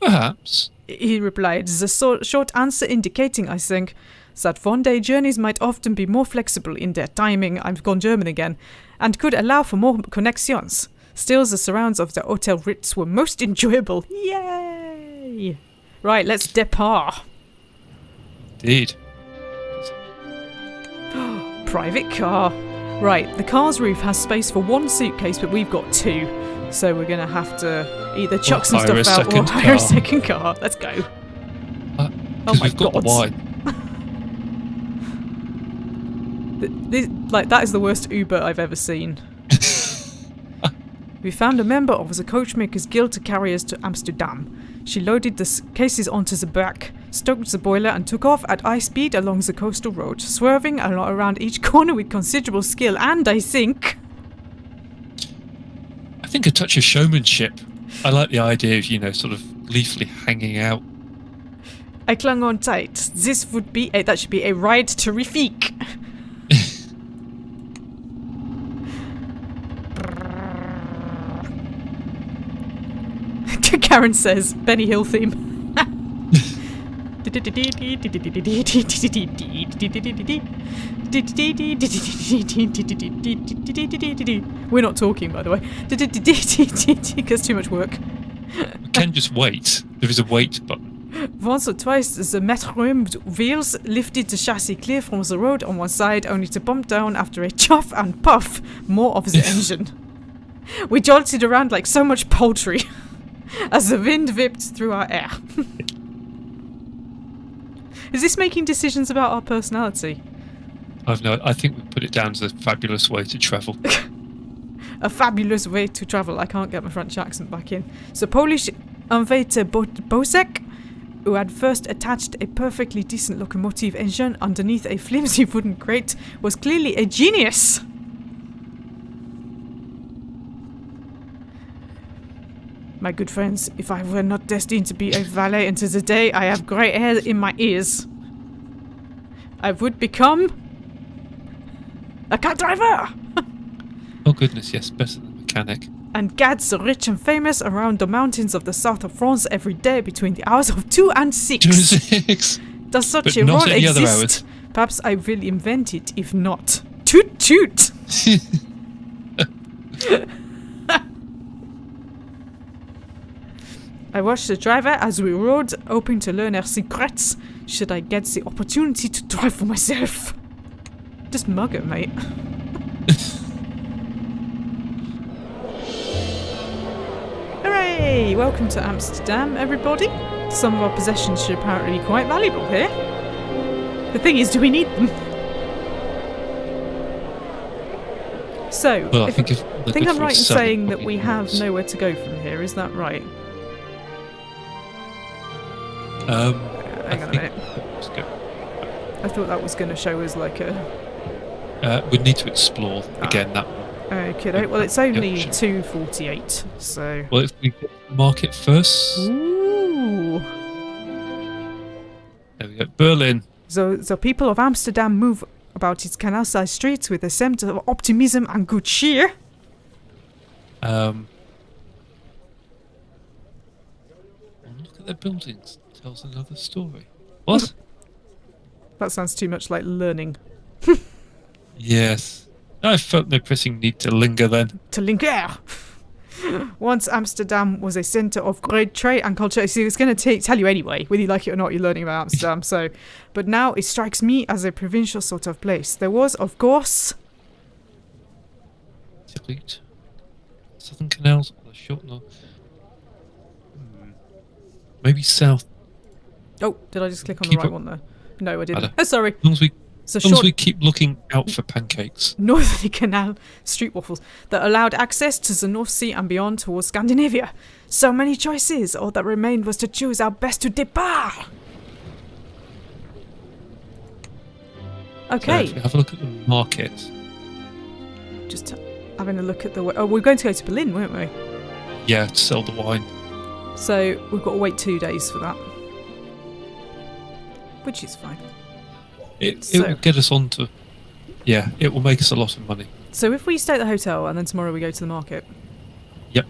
B: Perhaps.
A: He replied, the short answer indicating, I think, that one-day journeys might often be more flexible in their timing, I've gone German again, and could allow for more connections. Still, the surrounds of the Hotel Ritz were most enjoyable. Yay! Right, let's depart.
B: Indeed.
A: Private car. Right, the car's roof has space for one suitcase, but we've got two. So we're going to have to either chuck some stuff out or hire a second car. Let's go. Oh my
B: we've got
A: God.
B: the wine.
A: That is the worst Uber I've ever seen. We found a member of the coachmakers guild to carry us to Amsterdam. She loaded the cases onto the back, stoked the boiler and took off at high speed along the coastal road, swerving around each corner with considerable skill and, I think
B: a touch of showmanship. I like the idea of, sort of gleefully hanging out.
A: I clung on tight. That should be a ride terrific. Karen says, Benny Hill theme. We're not talking, by the way. Because too much work.
B: We can just wait. There is a wait button.
A: Once or twice, the metronome wheels lifted the chassis clear from the road on one side, only to bump down after a chuff and puff more of the engine. We jolted around like so much poultry as the wind whipped through our air. Is this making decisions about our personality?
B: I think we put it down as a fabulous way to travel.
A: A fabulous way to travel. I can't get my French accent back in. The Polish inventor Bosek, who had first attached a perfectly decent locomotive engine underneath a flimsy wooden crate, was clearly a genius. My good friends, if I were not destined to be a valet until the day I have grey hair in my ears, I would become a car driver!
B: Oh goodness, yes, better than mechanic.
A: And gads the rich and famous around the mountains of the south of France every day between the hours of 2 and 6.
B: 2 and 6.
A: Does such
B: But
A: a
B: not
A: role
B: any other
A: exist?
B: hours.
A: Perhaps I will invent it, if not. Toot toot! I watched the driver as we rode, hoping to learn her secrets should I get the opportunity to drive for myself. Just mug it, mate. Hooray! Welcome to Amsterdam, everybody. Some of our possessions should apparently be quite valuable here. The thing is, do we need them? So,
B: Well, I
A: I
B: think
A: I'm right in saying that we have nowhere to go from here, is that right? Hang on a minute.
B: Let's go.
A: I thought that was going to show us like a...
B: We'd need to explore again that one.
A: Okay, well it's only
B: Yep.
A: 2:48, so...
B: Well, if we get to the market first.
A: Ooh!
B: There we go. Berlin.
A: The people of Amsterdam move about its canal-sized streets with a sense of optimism and good cheer.
B: Look at their buildings. Tells another story. What?
A: That sounds too much like learning.
B: Yes. I felt no pressing need to linger then.
A: To linger! Once Amsterdam was a centre of great trade and culture. See, it's going to tell you anyway, whether you like it or not, you're learning about Amsterdam. But now it strikes me as a provincial sort of place. There was, of course...
B: Delete. Southern canals or the short north. Maybe south.
A: Oh, did I just click on the right one there? No, I didn't. Oh, sorry.
B: As long as we,
A: It's a
B: as long as
A: short
B: we keep looking out for pancakes.
A: northerly canal, street waffles, that allowed access to the North Sea and beyond towards Scandinavia. So many choices. All that remained was to choose our best to depart.
B: So
A: Okay.
B: if we have a look at the market.
A: Just having a look at the... Oh, we're going to go to Berlin, weren't we?
B: Yeah, to sell the wine.
A: So we've got to wait 2 days for that. Which is fine.
B: It will get us on to... Yeah, it will make us a lot of money.
A: So if we stay at the hotel and then tomorrow we go to the market...
B: Yep.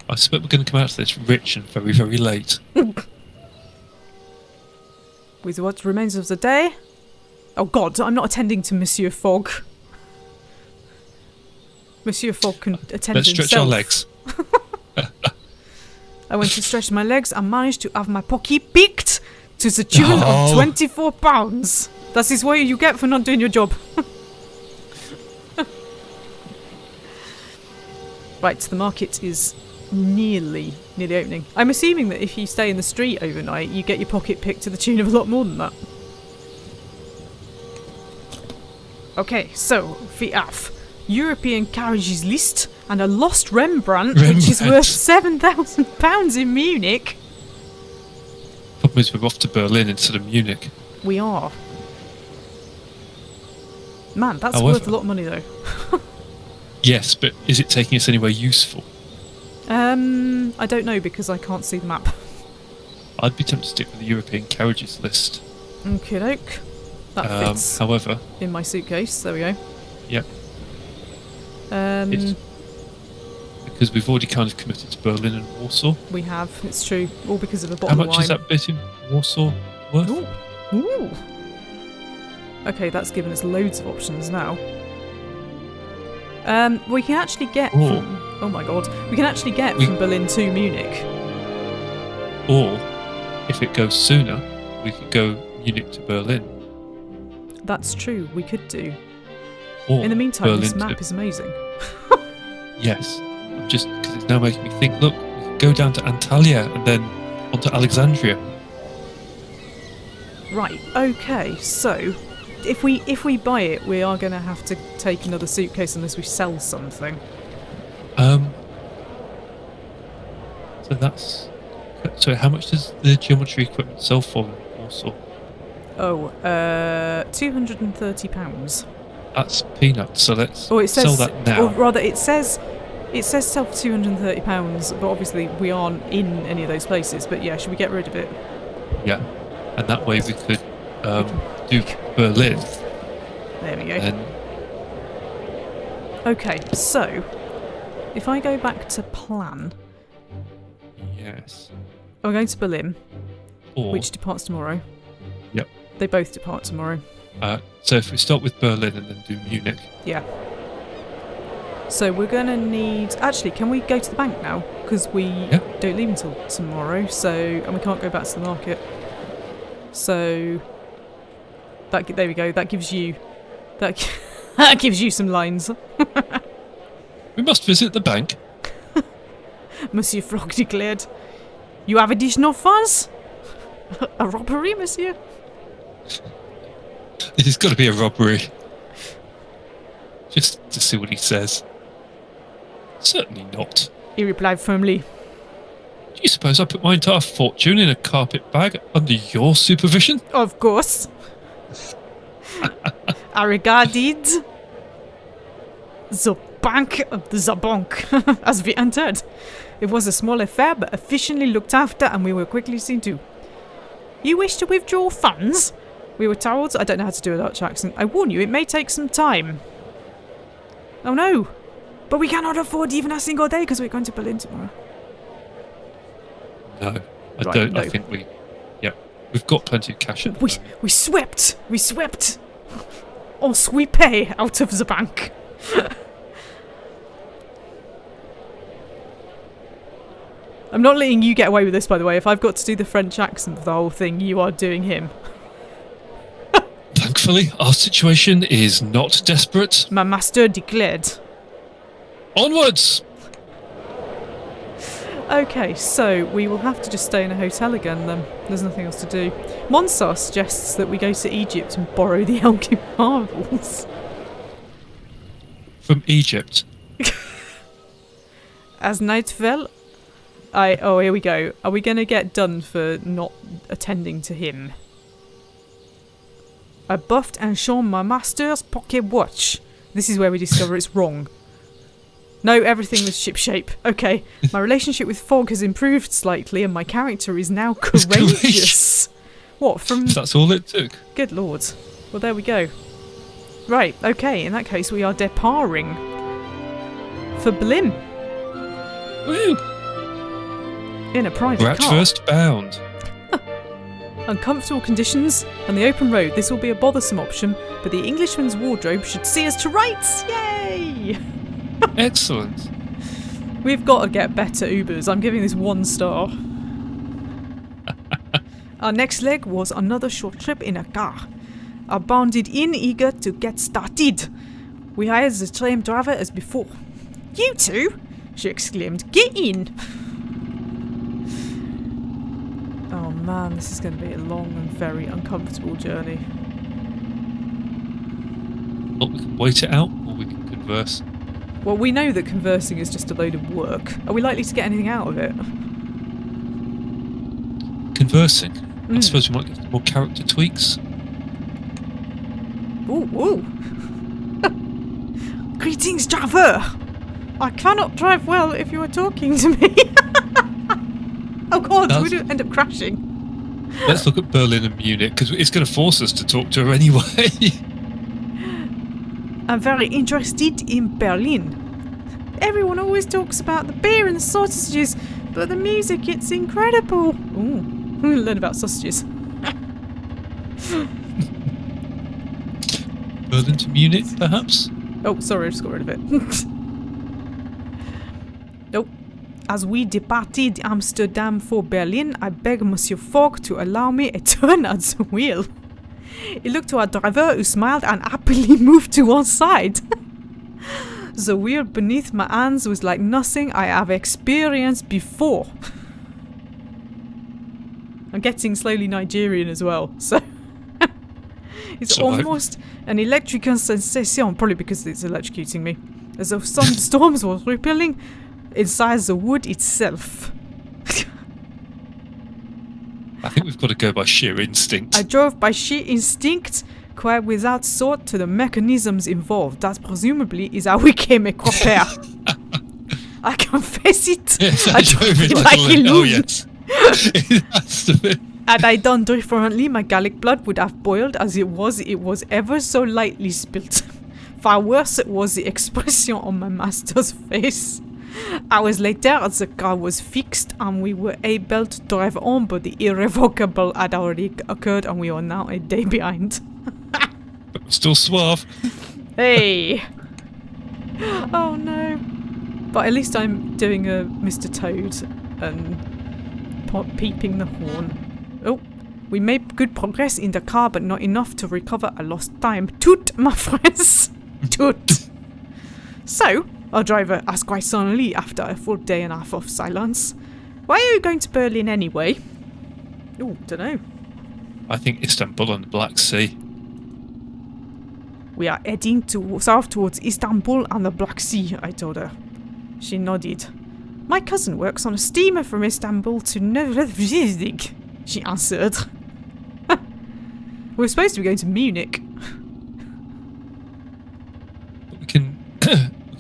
B: I suspect we're going to come out of this rich and very, very late.
A: With what remains of the day... Oh God, I'm not attending to Monsieur Fogg. Monsieur Fogg can attend
B: Let's
A: himself.
B: stretch our legs.
A: I went to stretch my legs and managed to have my pocket picked to the tune
B: Oh.
A: of £24. That is what you get for not doing your job. Right, the market is nearly opening. I'm assuming that if you stay in the street overnight, you get your pocket picked to the tune of a lot more than that. Okay, so we have European carriages list and a lost Rembrandt. Which is worth £7,000 in Munich.
B: Problem is we're off to Berlin instead of Munich.
A: We are. Man, that's
B: However-
A: worth a lot of money though.
B: Yes, but is it taking us anywhere useful?
A: I don't know because I can't see the map.
B: I'd be tempted to stick with the European carriages list.
A: Okay, doke. That fits
B: However,
A: in my suitcase. There we go.
B: Yep.
A: Um,
B: It's because we've already kind of committed to Berlin and Warsaw.
A: We have. It's true. All because of a
B: How
A: bottle of
B: much
A: wine.
B: is that bit in Warsaw worth?
A: Ooh. Ooh. Okay, that's given us loads of options now. We can actually get from... Oh my god. We can actually get from Berlin to Munich.
B: Or, if it goes sooner, we could go Munich to Berlin.
A: That's true. We could do.
B: Or
A: In the meantime,
B: Berlin
A: this map is amazing.
B: Yes. Just because it's now making me think, look, we could go down to Antalya and then onto Alexandria.
A: Right, okay, so if we buy it, we are going to have to take another suitcase unless we sell something.
B: So that's... So how much does the geometry equipment sell for in Warsaw?
A: Oh, £230.
B: That's peanuts, so let's
A: Oh, it says,
B: sell that now.
A: or rather, it says sell for £230, but obviously we aren't in any of those places. But yeah, should we get rid of it?
B: Yeah. And that way we could do Berlin.
A: There we go.
B: And
A: Okay, so if I go back to plan,
B: yes.
A: I'm going to Berlin,
B: Or,
A: which departs tomorrow.
B: Yep.
A: They both depart tomorrow.
B: So if we start with Berlin and then do Munich.
A: Yeah. So we're going to need... Actually, can we go to the bank now? Because we don't leave until tomorrow, and we can't go back to the market. So... there we go. That gives you... That gives you some lines.
B: We must visit the bank.
A: Monsieur Frog declared. You have additional funds? A robbery, monsieur?
B: It has got to be a robbery. Just to see what he says. Certainly not.
A: He replied firmly.
B: Do you suppose I put my entire fortune in a carpet bag under your supervision?
A: Of course. I regarded the bank as we entered. It was a small affair, but efficiently looked after, and we were quickly seen to. You wish to withdraw funds? We were told. I don't know how to do a Dutch accent. I warn you, it may take some time. Oh no! But we cannot afford even a single day because we're going to Berlin tomorrow.
B: No, I
A: Right,
B: don't.
A: no.
B: I think we've got plenty of cash at the moment.
A: We swept en sweepé out of the bank. I'm not letting you get away with this, by the way. If I've got to do the French accent for the whole thing, you are doing him.
B: Thankfully, our situation is not desperate.
A: My master declared.
B: Onwards!
A: Okay, so we will have to just stay in a hotel again then. There's nothing else to do. Monsar suggests that we go to Egypt and borrow the Elgin marbles.
B: From Egypt.
A: As night fell, oh, here we go. Are we going to get done for not attending to him? I buffed and shone my master's pocket watch. This is where we discover it's wrong. No, everything was shipshape. Okay, my relationship with Fogg has improved slightly and my character is now courageous. What, from...
B: That's all it took.
A: Good lord. Well, there we go. Right, okay, in that case we are departing for Berlin
B: Woo!
A: in a private
B: We're at
A: car.
B: first bound.
A: Uncomfortable conditions and the open road. This will be a bothersome option, but the Englishman's wardrobe should see us to rights. Yay!
B: Excellent.
A: We've got to get better Ubers. I'm giving this 1 star. Our next leg was another short trip in a car. I bounded in, eager to get started. We hired the same driver as before. You two? She exclaimed. Get in! Oh man, this is going to be a long and very uncomfortable journey.
B: Well, we can wait it out, or we can converse.
A: Well, we know that conversing is just a load of work. Are we likely to get anything out of it?
B: Conversing? I suppose we might get some more character tweaks.
A: Ooh, ooh. Greetings, driver! I cannot drive well if you are talking to me. Oh god, we do end up crashing.
B: Let's look at Berlin and Munich, because it's going to force us to talk to her anyway.
A: I'm very interested in Berlin. Everyone always talks about the beer and the sausages, but the music, it's incredible. Ooh, we'll learn about sausages.
B: Berlin to Munich, perhaps?
A: Oh, sorry, I just got rid of it. Nope. As we departed Amsterdam for Berlin, I begged Monsieur Fogg to allow me a turn at the wheel. He looked to our driver, who smiled and happily moved to one side. The wheel beneath my hands was like nothing I have experienced before. I'm getting slowly Nigerian as well, so... It's almost an electrical sensation, probably because it's electrocuting me. As though some storms were rippling inside the wood itself.
B: I think we've got to go by sheer instinct.
A: I drove by sheer instinct, quite without thought to the mechanisms involved. That presumably is how we came across there. I confess it.
B: Yes,
A: I drove it like a loon.
B: Oh, yes. It has to be.
A: Had I done differently, my Gallic blood would have boiled. As it was ever so lightly spilt. Far worse was the expression on my master's face. Hours later, the car was fixed and we were able to drive on, but the irrevocable had already occurred and we are now a day behind.
B: But we're still suave.
A: Hey! Oh no. But at least I'm doing a Mr. Toad and peeping the horn. Oh, we made good progress in the car, but not enough to recover a lost time. Toot, my friends! Toot! So, our driver asked quite suddenly after a full day and a half of silence, "Why are you going to Berlin anyway?" Oh, dunno.
B: I think Istanbul on the Black Sea.
A: "We are heading south towards Istanbul and the Black Sea," I told her. She nodded. "My cousin works on a steamer from Istanbul to Novorizhik," she answered. We're supposed to be going to Munich.
B: But we can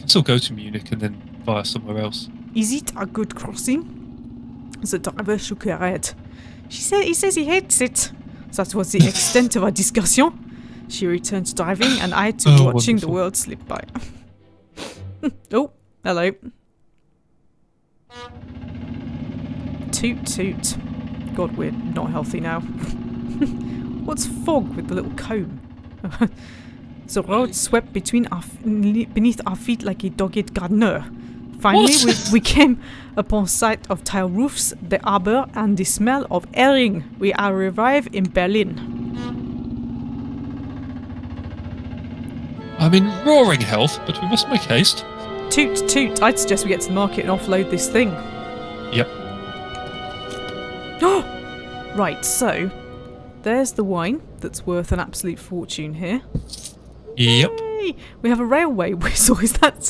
B: still go to Munich and then via somewhere else.
A: "Is it a good crossing?" The driver shook her head. He says he hates it. That was the extent of our discussion. She returned to driving and I to watching the world slip by. Oh, hello. Toot toot. God, we're not healthy now. What's fog with the little comb? The road swept beneath our feet like a dogged gardener. Finally, we came upon sight of tile roofs, the harbour, and the smell of herring. We are arrived in Berlin.
B: I'm in roaring health, but we must make haste.
A: Toot toot. I'd suggest we get to the market and offload this thing.
B: Yep.
A: Oh! Right, so there's the wine that's worth an absolute fortune here.
B: Yep.
A: Yay! We have a railway whistle. Is that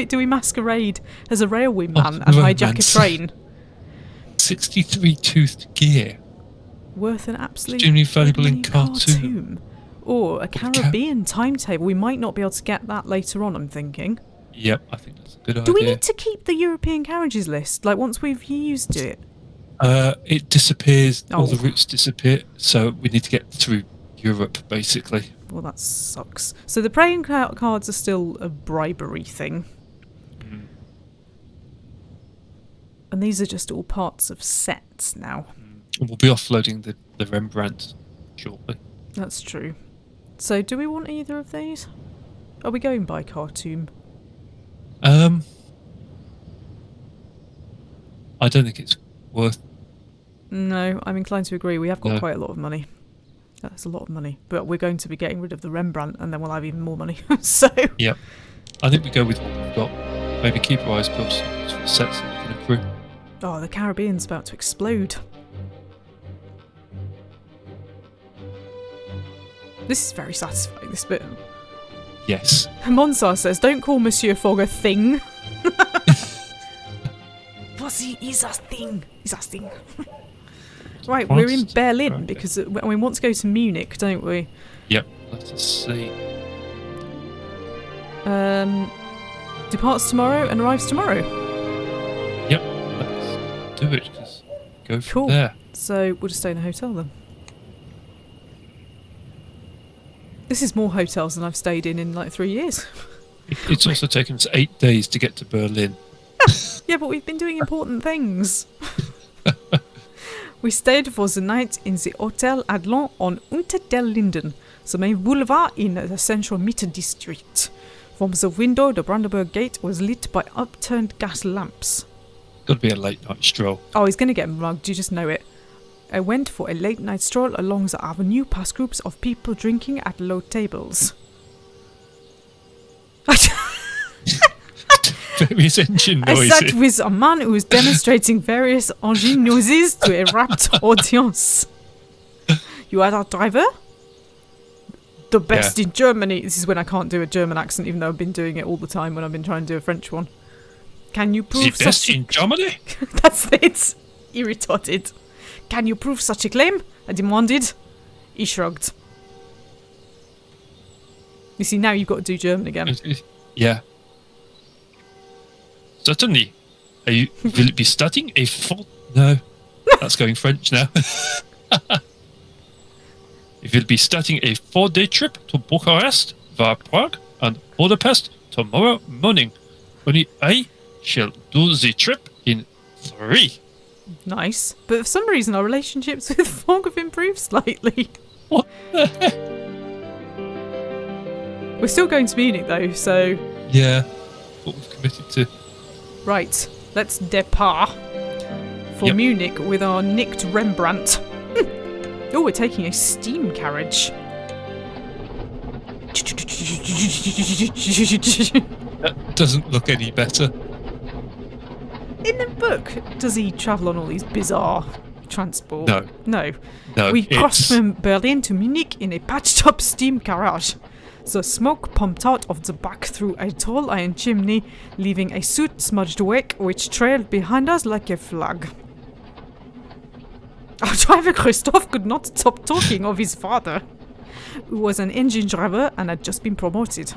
A: do we masquerade as a railway man and hijack a train?
B: 63-toothed gear.
A: Worth an absolute
B: Extremely valuable in Khartoum.
A: Or a Caribbean timetable. We might not be able to get that later on, I'm thinking.
B: Yep, I think that's a good idea.
A: Do we need to keep the European carriages list? Like, once we've used it?
B: It disappears, all the routes disappear, so we need to get through Europe, basically.
A: Well, that sucks. So the playing cards are still a bribery thing.
B: Mm.
A: And these are just all parts of sets now.
B: And we'll be offloading the Rembrandt shortly.
A: That's true. So do we want either of these? Are we going by Khartoum?
B: I don't think it's worth...
A: No, I'm inclined to agree. We have got quite a lot of money. That's a lot of money. But we're going to be getting rid of the Rembrandt and then we'll have even more money. So...
B: Yep. I think we go with what we've got. Maybe keep our eyes peeled for sets that we can improve.
A: Oh, the Caribbean's about to explode. This is very satisfying, this bit.
B: Yes.
A: Monsar says, "Don't call Monsieur Fogg a thing." Pussy is a thing. He's a thing. Right, we're in Berlin because we want to go to Munich, don't we?
B: Yep. Let's see.
A: Departs tomorrow and arrives tomorrow.
B: Yep. Let's do it. Just go from there.
A: So we'll just stay in a hotel then. This is more hotels than I've stayed in like 3 years.
B: It's also taken us 8 days to get to Berlin.
A: Yeah, but we've been doing important things. We stayed for the night in the Hotel Adlon on Unter der Linden, the main boulevard in the central Mitte district. From the window, the Brandenburg Gate was lit by upturned gas lamps.
B: Got to be a late night stroll.
A: Oh, he's going to get mugged, you just know it. I went for a late night stroll along the avenue past groups of people drinking at low tables.
B: Various engine
A: I
B: noises.
A: sat with a man who was demonstrating various engine noises to a rapt audience. You are our driver? The best in Germany. This is when I can't do a German accent, even though I've been doing it all the time when I've been trying to do a French one. Can you prove
B: The best
A: such...
B: in Germany?
A: That's it. He retorted. Can you prove such a claim? I demanded. He shrugged. You see, now you've got to do German again.
B: Yeah. Certainly. Will it be starting a four... No. That's going French now. It will be starting a 4-day trip to Bucharest via Prague and Budapest tomorrow morning. Only I shall do the trip in 3.
A: Nice. But for some reason, our relationships with Fogg have improved slightly.
B: What the heck?
A: We're still going to Munich, though, so...
B: Yeah. What we've committed to.
A: Right, let's depart for Munich with our nicked Rembrandt. Oh, we're taking a steam carriage.
B: That doesn't look any better.
A: In the book, does he travel on all these bizarre transport?
B: No.
A: We crossed from Berlin to Munich in a patched-up steam carriage. The smoke pumped out of the back through a tall iron chimney, leaving a soot-smudged wake which trailed behind us like a flag. Our driver Christoph could not stop talking of his father, who was an engine driver and had just been promoted.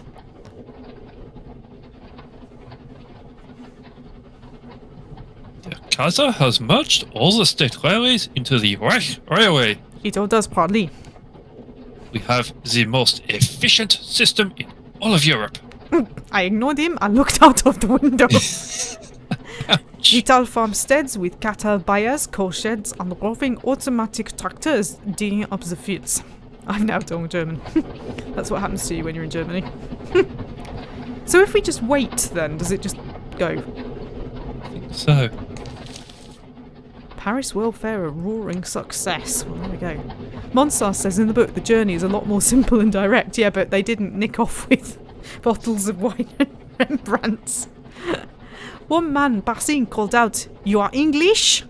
B: The Kaiser has merged all the state railways into the Reich Railway.
A: It all does partly.
B: We have the most efficient system in all of Europe.
A: I ignored him and looked out of the window. Little farmsteads with cattle buyers, coal sheds, and roving automatic tractors digging up the fields. I've now done German. That's what happens to you when you're in Germany. So if we just wait, then does it just go?
B: I think so.
A: Paris World Fair, a roaring success. Well, there we go. Monsar says in the book the journey is a lot more simple and direct. Yeah, but they didn't nick off with bottles of wine and Rembrandts. One man passing called out, "You are English?"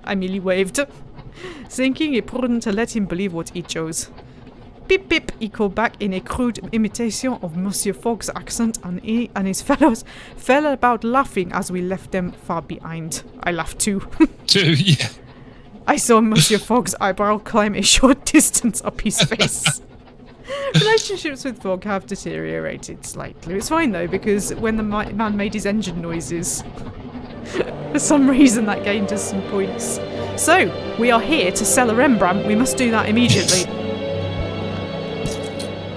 A: I merely waved, thinking it prudent to let him believe what he chose. "Pip pip," he called back in a crude imitation of Monsieur Fogg's accent, and he and his fellows fell about laughing as we left them far behind. I laughed too.
B: Yeah.
A: I saw Monsieur Fogg's eyebrow climb a short distance up his face. Relationships with Fogg have deteriorated slightly. It's fine though, because when the man made his engine noises, for some reason that gained us some points. So, we are here to sell a Rembrandt. We must do that immediately.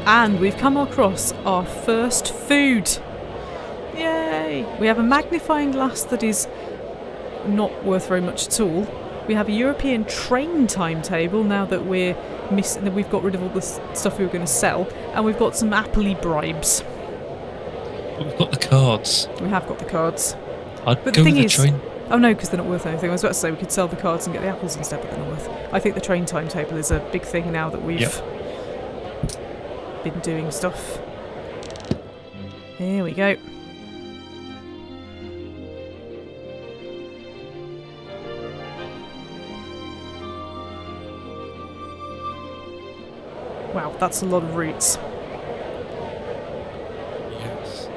A: And we've come across our first food. Yay! We have a magnifying glass that is not worth very much at all. We have a European train timetable now that we've got rid of all the stuff we were going to sell, and we've got some appley bribes.
B: But we've got the cards.
A: We have got the cards.
B: I'd
A: But
B: go
A: the thing
B: with the
A: is,
B: train.
A: oh no, because they're not worth anything. I was about to say we could sell the cards and get the apples instead, but they're not worth. I think the train timetable is a big thing now that we've been doing stuff. Here we go. Wow, that's a lot of routes.
B: Yes.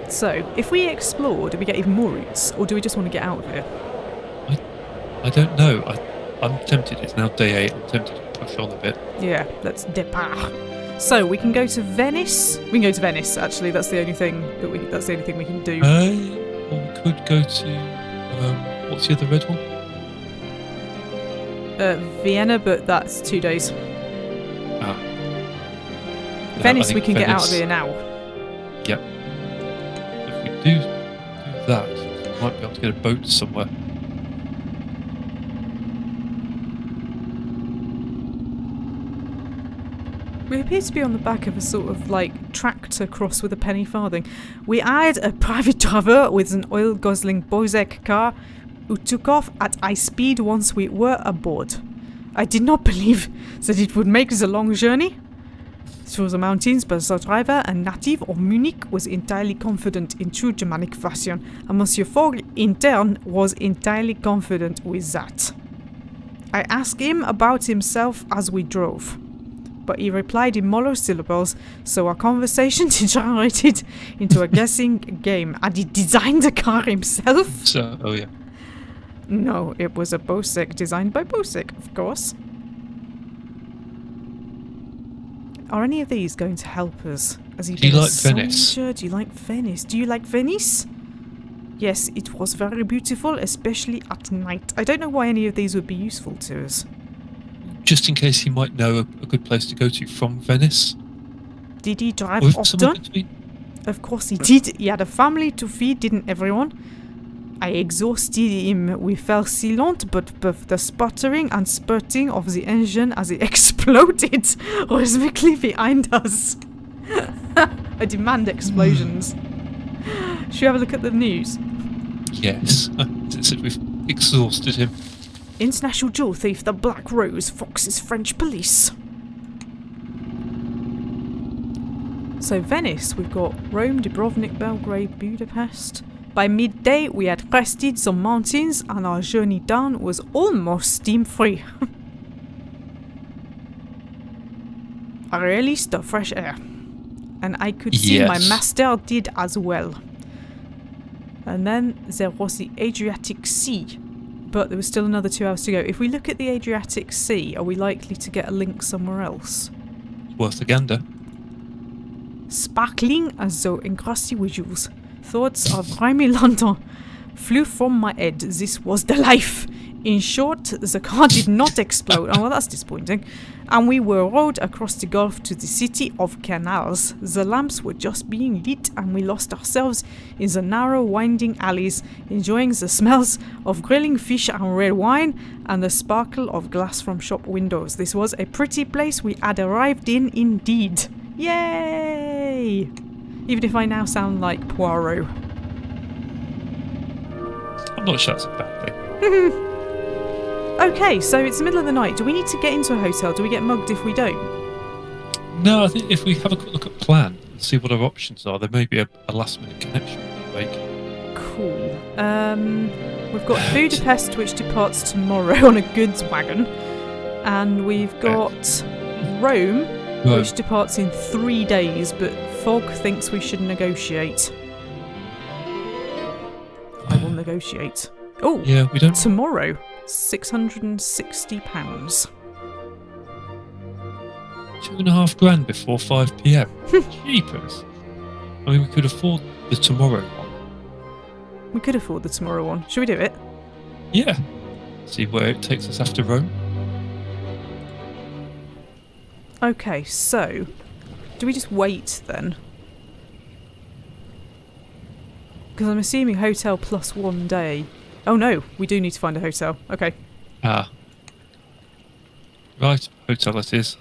A: So, if we explore, do we get even more routes, or do we just want to get out of here?
B: I don't know. I'm tempted. It's now day 8. I'm tempted to push on a bit.
A: Yeah, let's depart. So we can go to Venice. We can go to Venice. Actually, that's the only thing that's the only thing we can do.
B: Or we could go to what's the other red one?
A: Vienna, but that's 2 days. Venice, we can get out of here now.
B: Yep. If we do that, we might be able to get a boat somewhere.
A: We appear to be on the back of a sort of like tractor cross with a penny farthing. We hired a private driver with an oil-guzzling Bozek car who took off at high speed once we were aboard. I did not believe that it would make the long journey through the mountains, but the driver, a native of Munich, was entirely confident in true Germanic fashion, and Monsieur Fogg, in turn, was entirely confident with that. I asked him about himself as we drove, but he replied in monosyllables, so our conversation degenerated into a guessing game. Had he designed the car himself?
B: So, oh yeah.
A: No, it was a Bosek designed by Bosek, of course. Are any of these going to help us? Has he
B: Do you
A: been a
B: like Venice?
A: soldier? Do you like Venice? Do you like Venice? Yes, it was very beautiful, especially at night. I don't know why any of these would be useful to us.
B: Just in case he might know a good place to go to from Venice.
A: Did he drive
B: Or if someone
A: often?
B: could be-
A: Of course he did. He had a family to feed, didn't everyone? I exhausted him. We fell silent, but the sputtering and spurting of the engine as it exploded rhythmically behind us. I demand explosions. Should we have a look at the news?
B: Yes. It said we've exhausted him.
A: International jewel thief, the Black Rose, foxes French police. So Venice, we've got Rome, Dubrovnik, Belgrade, Budapest. By midday, we had crested some mountains and our journey down was almost steam-free. I released the fresh air. And I could see my master did as well. And then there was the Adriatic Sea. But there was still another 2 hours to go. If we look at the Adriatic Sea, are we likely to get a link somewhere else?
B: Worth a gander.
A: Sparkling as though encrusted with jewels. Thoughts of grimy London flew from my head. This was the life. In short, the car did not explode. Oh, well, that's disappointing. And we were rowed across the gulf to the city of canals. The lamps were just being lit and we lost ourselves in the narrow winding alleys, enjoying the smells of grilling fish and red wine and the sparkle of glass from shop windows. This was a pretty place we had arrived in indeed. Yay! Even if I now sound like Poirot.
B: I'm not sure that's a bad thing.
A: Okay, so it's the middle of the night. Do we need to get into a hotel? Do we get mugged if we don't?
B: No, I think if we have a quick look at plan and see what our options are, there may be a last minute connection we can make.
A: Cool. We've got Budapest, which departs tomorrow on a goods wagon. And we've got Rome, which departs in 3 days, but Fogg thinks we should negotiate. I will negotiate. Oh,
B: yeah, we don't.
A: Tomorrow, £660.
B: 2.5 grand before 5 p.m. Jeepers. I mean, we could afford the tomorrow one.
A: We could afford the tomorrow one. Should we do it?
B: Yeah. See where it takes us after Rome.
A: Okay, so do we just wait then? Because I'm assuming hotel plus 1 day. Oh no, we do need to find a hotel. Okay.
B: Ah. Right, hotel it is.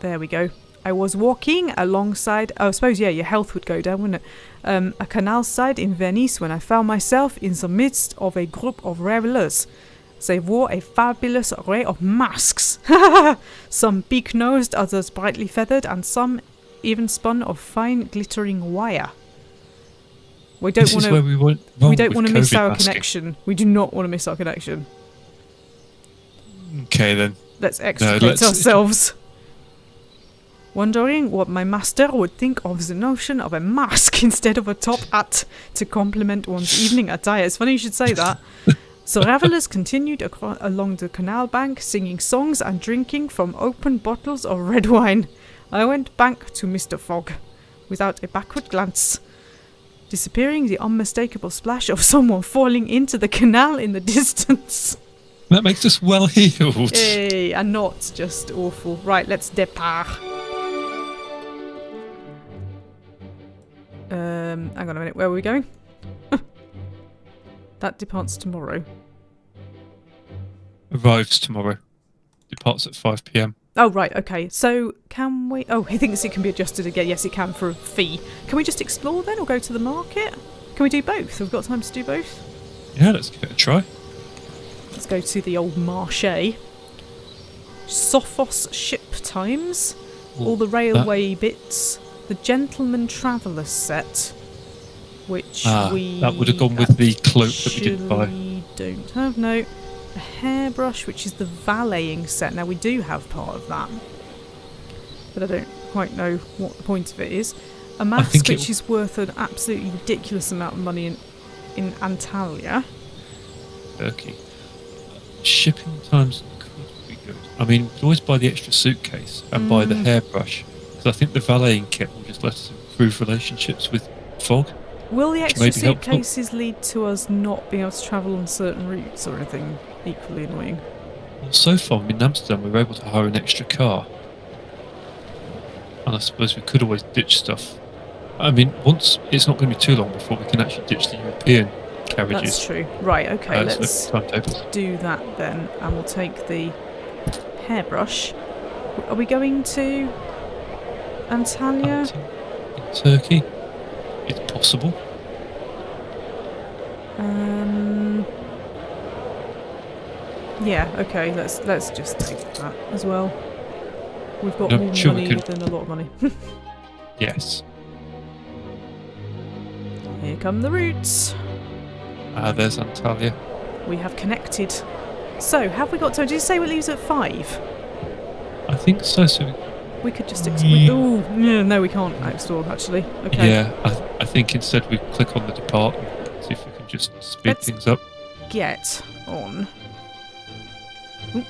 A: There we go. I was walking alongside... Oh, I suppose, yeah, your health would go down, wouldn't it? A canal side in Venice when I found myself in the midst of a group of revelers. They wore a fabulous array of masks. Some beak-nosed, others brightly feathered, and some even spun of fine glittering wire. We don't want to miss our connection. We do not want to miss our connection.
B: Okay then.
A: Let's extricate ourselves. Wondering what my master would think of the notion of a mask instead of a top hat to complement one's evening attire. It's funny you should say that. So revelers continued along the canal bank, singing songs and drinking from open bottles of red wine. I went back to Mr. Fogg, without a backward glance, disappearing the unmistakable splash of someone falling into the canal in the distance.
B: That makes us well healed.
A: Hey, and not just awful. Right, let's depart. Hang on a minute, where are we going? That departs tomorrow.
B: Arrives tomorrow. Departs at 5 p.m.
A: Oh, right, okay. So, can we... Oh, he thinks it can be adjusted again. Yes, it can for a fee. Can we just explore then, or go to the market? Can we do both? Have we got time to do both?
B: Yeah, let's give it a try.
A: Let's go to the old marché. Sophos ship times. All the railway bits. The Gentleman Traveller set. Which
B: that would have gone with the cloak that we didn't buy.
A: Don't have, no. A hairbrush, which is the valeting set. Now, we do have part of that. But I don't quite know what the point of it is. A mask, which is worth an absolutely ridiculous amount of money in Antalya.
B: Turkey. Shipping times could be good. I mean, we could always buy the extra suitcase and buy the hairbrush. Because I think the valeting kit will just let us improve relationships with Fog.
A: Will the extra suitcases lead to us not being able to travel on certain routes or anything equally annoying?
B: Well, so far in Amsterdam we were able to hire an extra car. And I suppose we could always ditch stuff. I mean, once it's not going to be too long before we can actually ditch the European carriages.
A: That's true. Right, okay, let's
B: timetables.
A: do that then. And we'll take the hairbrush. Are we going to Antalya?
B: In Turkey? It's possible.
A: Yeah, okay, let's just take that as well. We've got more money than a lot of money.
B: Yes.
A: Here come the routes.
B: There's Antalya.
A: We have connected. So, have we got time? Did you say it leaves at 5?
B: I think so.
A: We could just explore. Oh, no, we can't explore, actually. Okay.
B: Yeah, I think instead we click on the depart and see if we can just speed things up.
A: Get on. Ooh.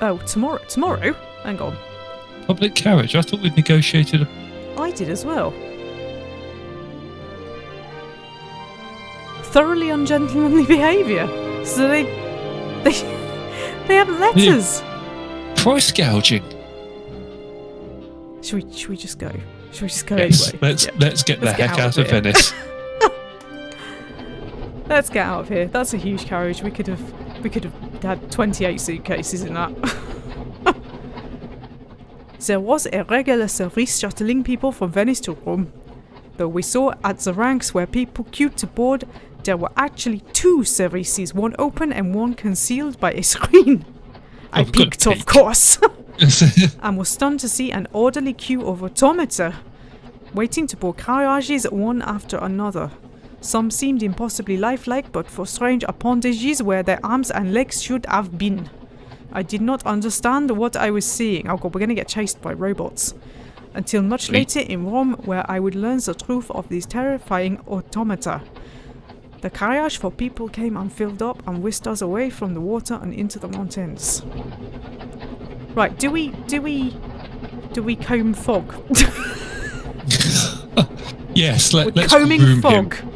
A: Oh, tomorrow? Hang on.
B: Public carriage? I thought we'd negotiated a...
A: I did as well. Thoroughly ungentlemanly behaviour. So they haven't let us.
B: Price gouging.
A: Should we just go? Should we just go
B: yes,
A: anyway?
B: Let's get the heck out of Venice.
A: Let's get out of here. That's a huge carriage. We could have had 28 suitcases in that. There was a regular service shuttling people from Venice to Rome. Though we saw at the ranks where people queued to board, there were actually 2 services, one open and one concealed by a screen. I peeked, of course, and was stunned to see an orderly queue of automata, waiting to board carriages one after another. Some seemed impossibly lifelike, but for strange appendages where their arms and legs should have been. I did not understand what I was seeing. Oh god, we're going to get chased by robots. Until much later in Rome, where I would learn the truth of these terrifying automata. The carriage for people came and filled up and whisked us away from the water and into the mountains. Right, do we comb Fog?
B: Yes, let's
A: combing Fog.
B: Him.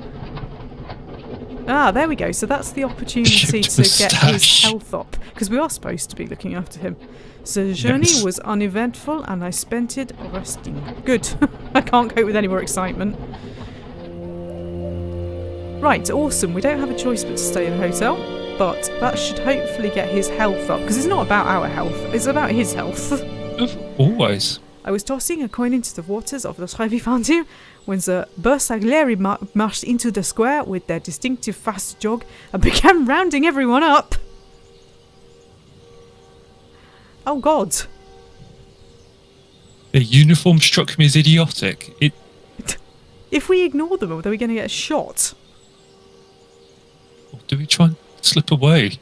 A: Ah, there we go. So that's the opportunity to get his health up, because we are supposed to be looking after him. The journey was uneventful and I spent it resting. Good. I can't cope with any more excitement. Right, awesome. We don't have a choice but to stay in a hotel, but that should hopefully get his health up, because it's not about our health, it's about his health.
B: Always.
A: I was tossing a coin into the waters of the Trevi Fountain when the Bersaglieri marched into the square with their distinctive fast jog and began rounding everyone up. Oh god.
B: The uniform struck me as idiotic.
A: If we ignore them, are we going to get shot?
B: Or do we try and slip away?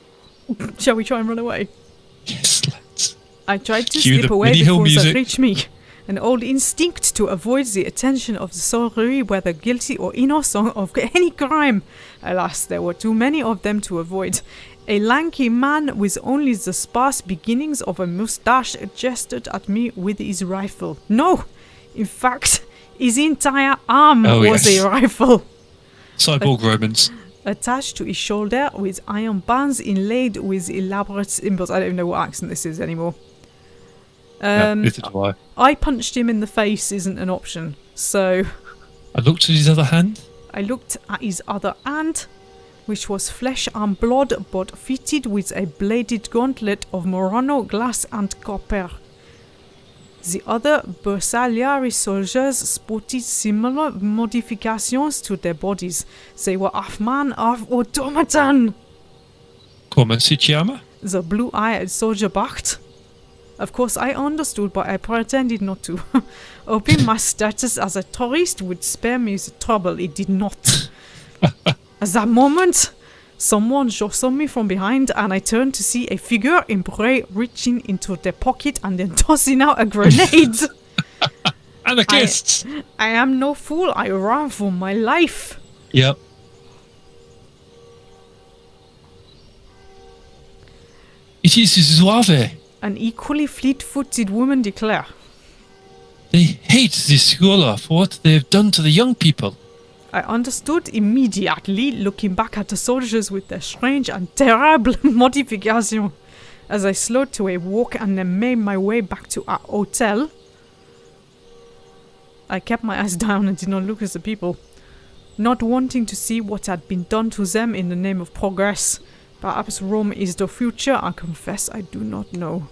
A: Shall we try and run away?
B: Yes, let's.
A: I tried to slip away before they reached me. An old instinct to avoid the attention of the soldiery, whether guilty or innocent of any crime. Alas, there were too many of them to avoid. A lanky man with only the sparse beginnings of a moustache gestured at me with his rifle. No! In fact, his entire arm was a rifle.
B: Cyborg Romans.
A: Attached to his shoulder with iron bands inlaid with elaborate symbols. I don't know what accent this is anymore.
B: Neither do I.
A: I punched him in the face isn't an option. So
B: I looked at his other hand.
A: I looked at his other hand, which was flesh and blood, but fitted with a bladed gauntlet of Murano glass and copper. The other Bersaglieri soldiers sported similar modifications to their bodies. They were half man, half automaton.
B: Come si chiama?
A: The blue-eyed soldier barked. Of course, I understood, but I pretended not to. Hoping my status as a tourist would spare me the trouble. It did not. At that moment, someone jostled me from behind, and I turned to see a figure in grey reaching into their pocket and then tossing out a grenade.
B: Anarchists!
A: I am no fool. I ran for my life.
B: Yep. It is Zouave.
A: An equally fleet-footed woman declared.
B: They hate this scholar for what they've done to the young people.
A: I understood immediately, looking back at the soldiers with their strange and terrible modification. As I slowed to a walk and then made my way back to our hotel, I kept my eyes down and did not look at the people, not wanting to see what had been done to them in the name of progress. Perhaps Rome is the future. I confess I do not know.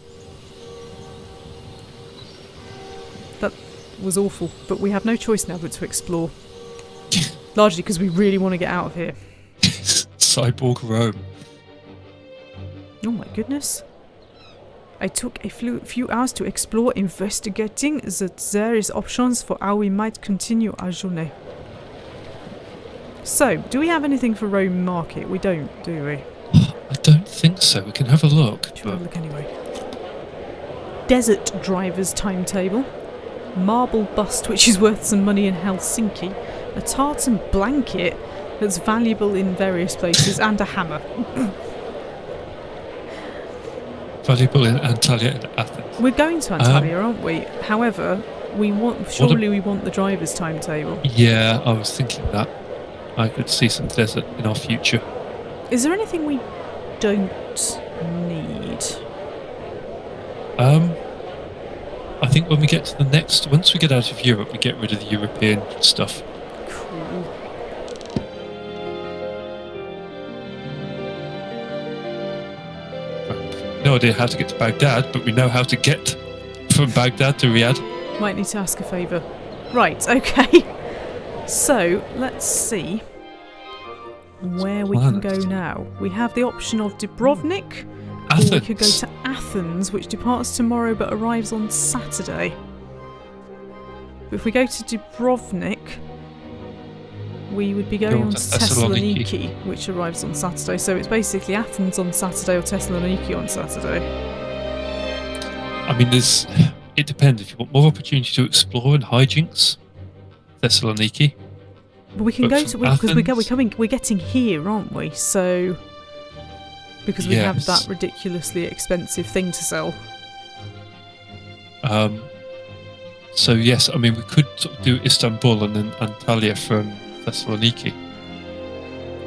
A: That was awful, but we have no choice now but to explore. Largely because we really want to get out of here.
B: Cyborg Rome.
A: Oh my goodness. I took a few hours to explore, investigating that there is options for how we might continue our journey. So, do we have anything for Rome Market? We don't, do we?
B: I don't think so. We can have a look.
A: Should we have a look anyway? Desert driver's timetable. Marble bust which is worth some money in Helsinki. A tartan blanket that's valuable in various places. And a hammer.
B: Valuable in Antalya and Athens.
A: We're going to Antalya, aren't we? However, we want we want the driver's timetable.
B: Yeah, I was thinking that. I could see some desert in our future.
A: Is there anything we don't need?
B: I think when we get to the next... Once we get out of Europe, we get rid of the European stuff.
A: Cool.
B: No idea how to get to Baghdad, but we know how to get from Baghdad to Riyadh.
A: Might need to ask a favour. Right, okay. So, let's see where we can go now. We have the option of Dubrovnik,
B: Athens.
A: or we could go to Athens, which departs tomorrow but arrives on Saturday. If we go to Dubrovnik, we would be going on to Thessaloniki, which arrives on Saturday. So it's basically Athens on Saturday or Thessaloniki on Saturday.
B: I mean, it depends. If you want more opportunity to explore and hijinks, Thessaloniki.
A: But we can go to because
B: Athens,
A: we're getting here, aren't we? So because we have
B: yes.
A: that ridiculously expensive thing to sell.
B: So yes, I mean we could sort of do Istanbul and then Antalya from Thessaloniki.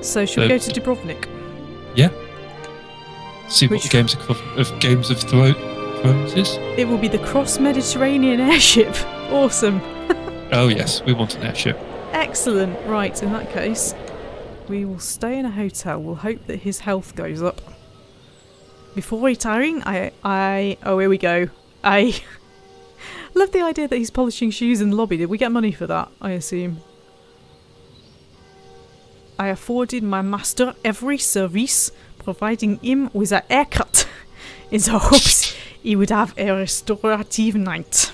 A: So should we go to Dubrovnik?
B: Yeah. See what the game's equivalent of Games of Thrones is.
A: It will be the cross-Mediterranean airship. Awesome.
B: Oh yes, we want an airship.
A: Excellent. Right, in that case, we will stay in a hotel. We'll hope that his health goes up. Before retiring, oh, here we go. I love the idea that he's polishing shoes in the lobby. Did we get money for that, I assume? I afforded my master every service, providing him with a haircut in the hopes he would have a restorative night.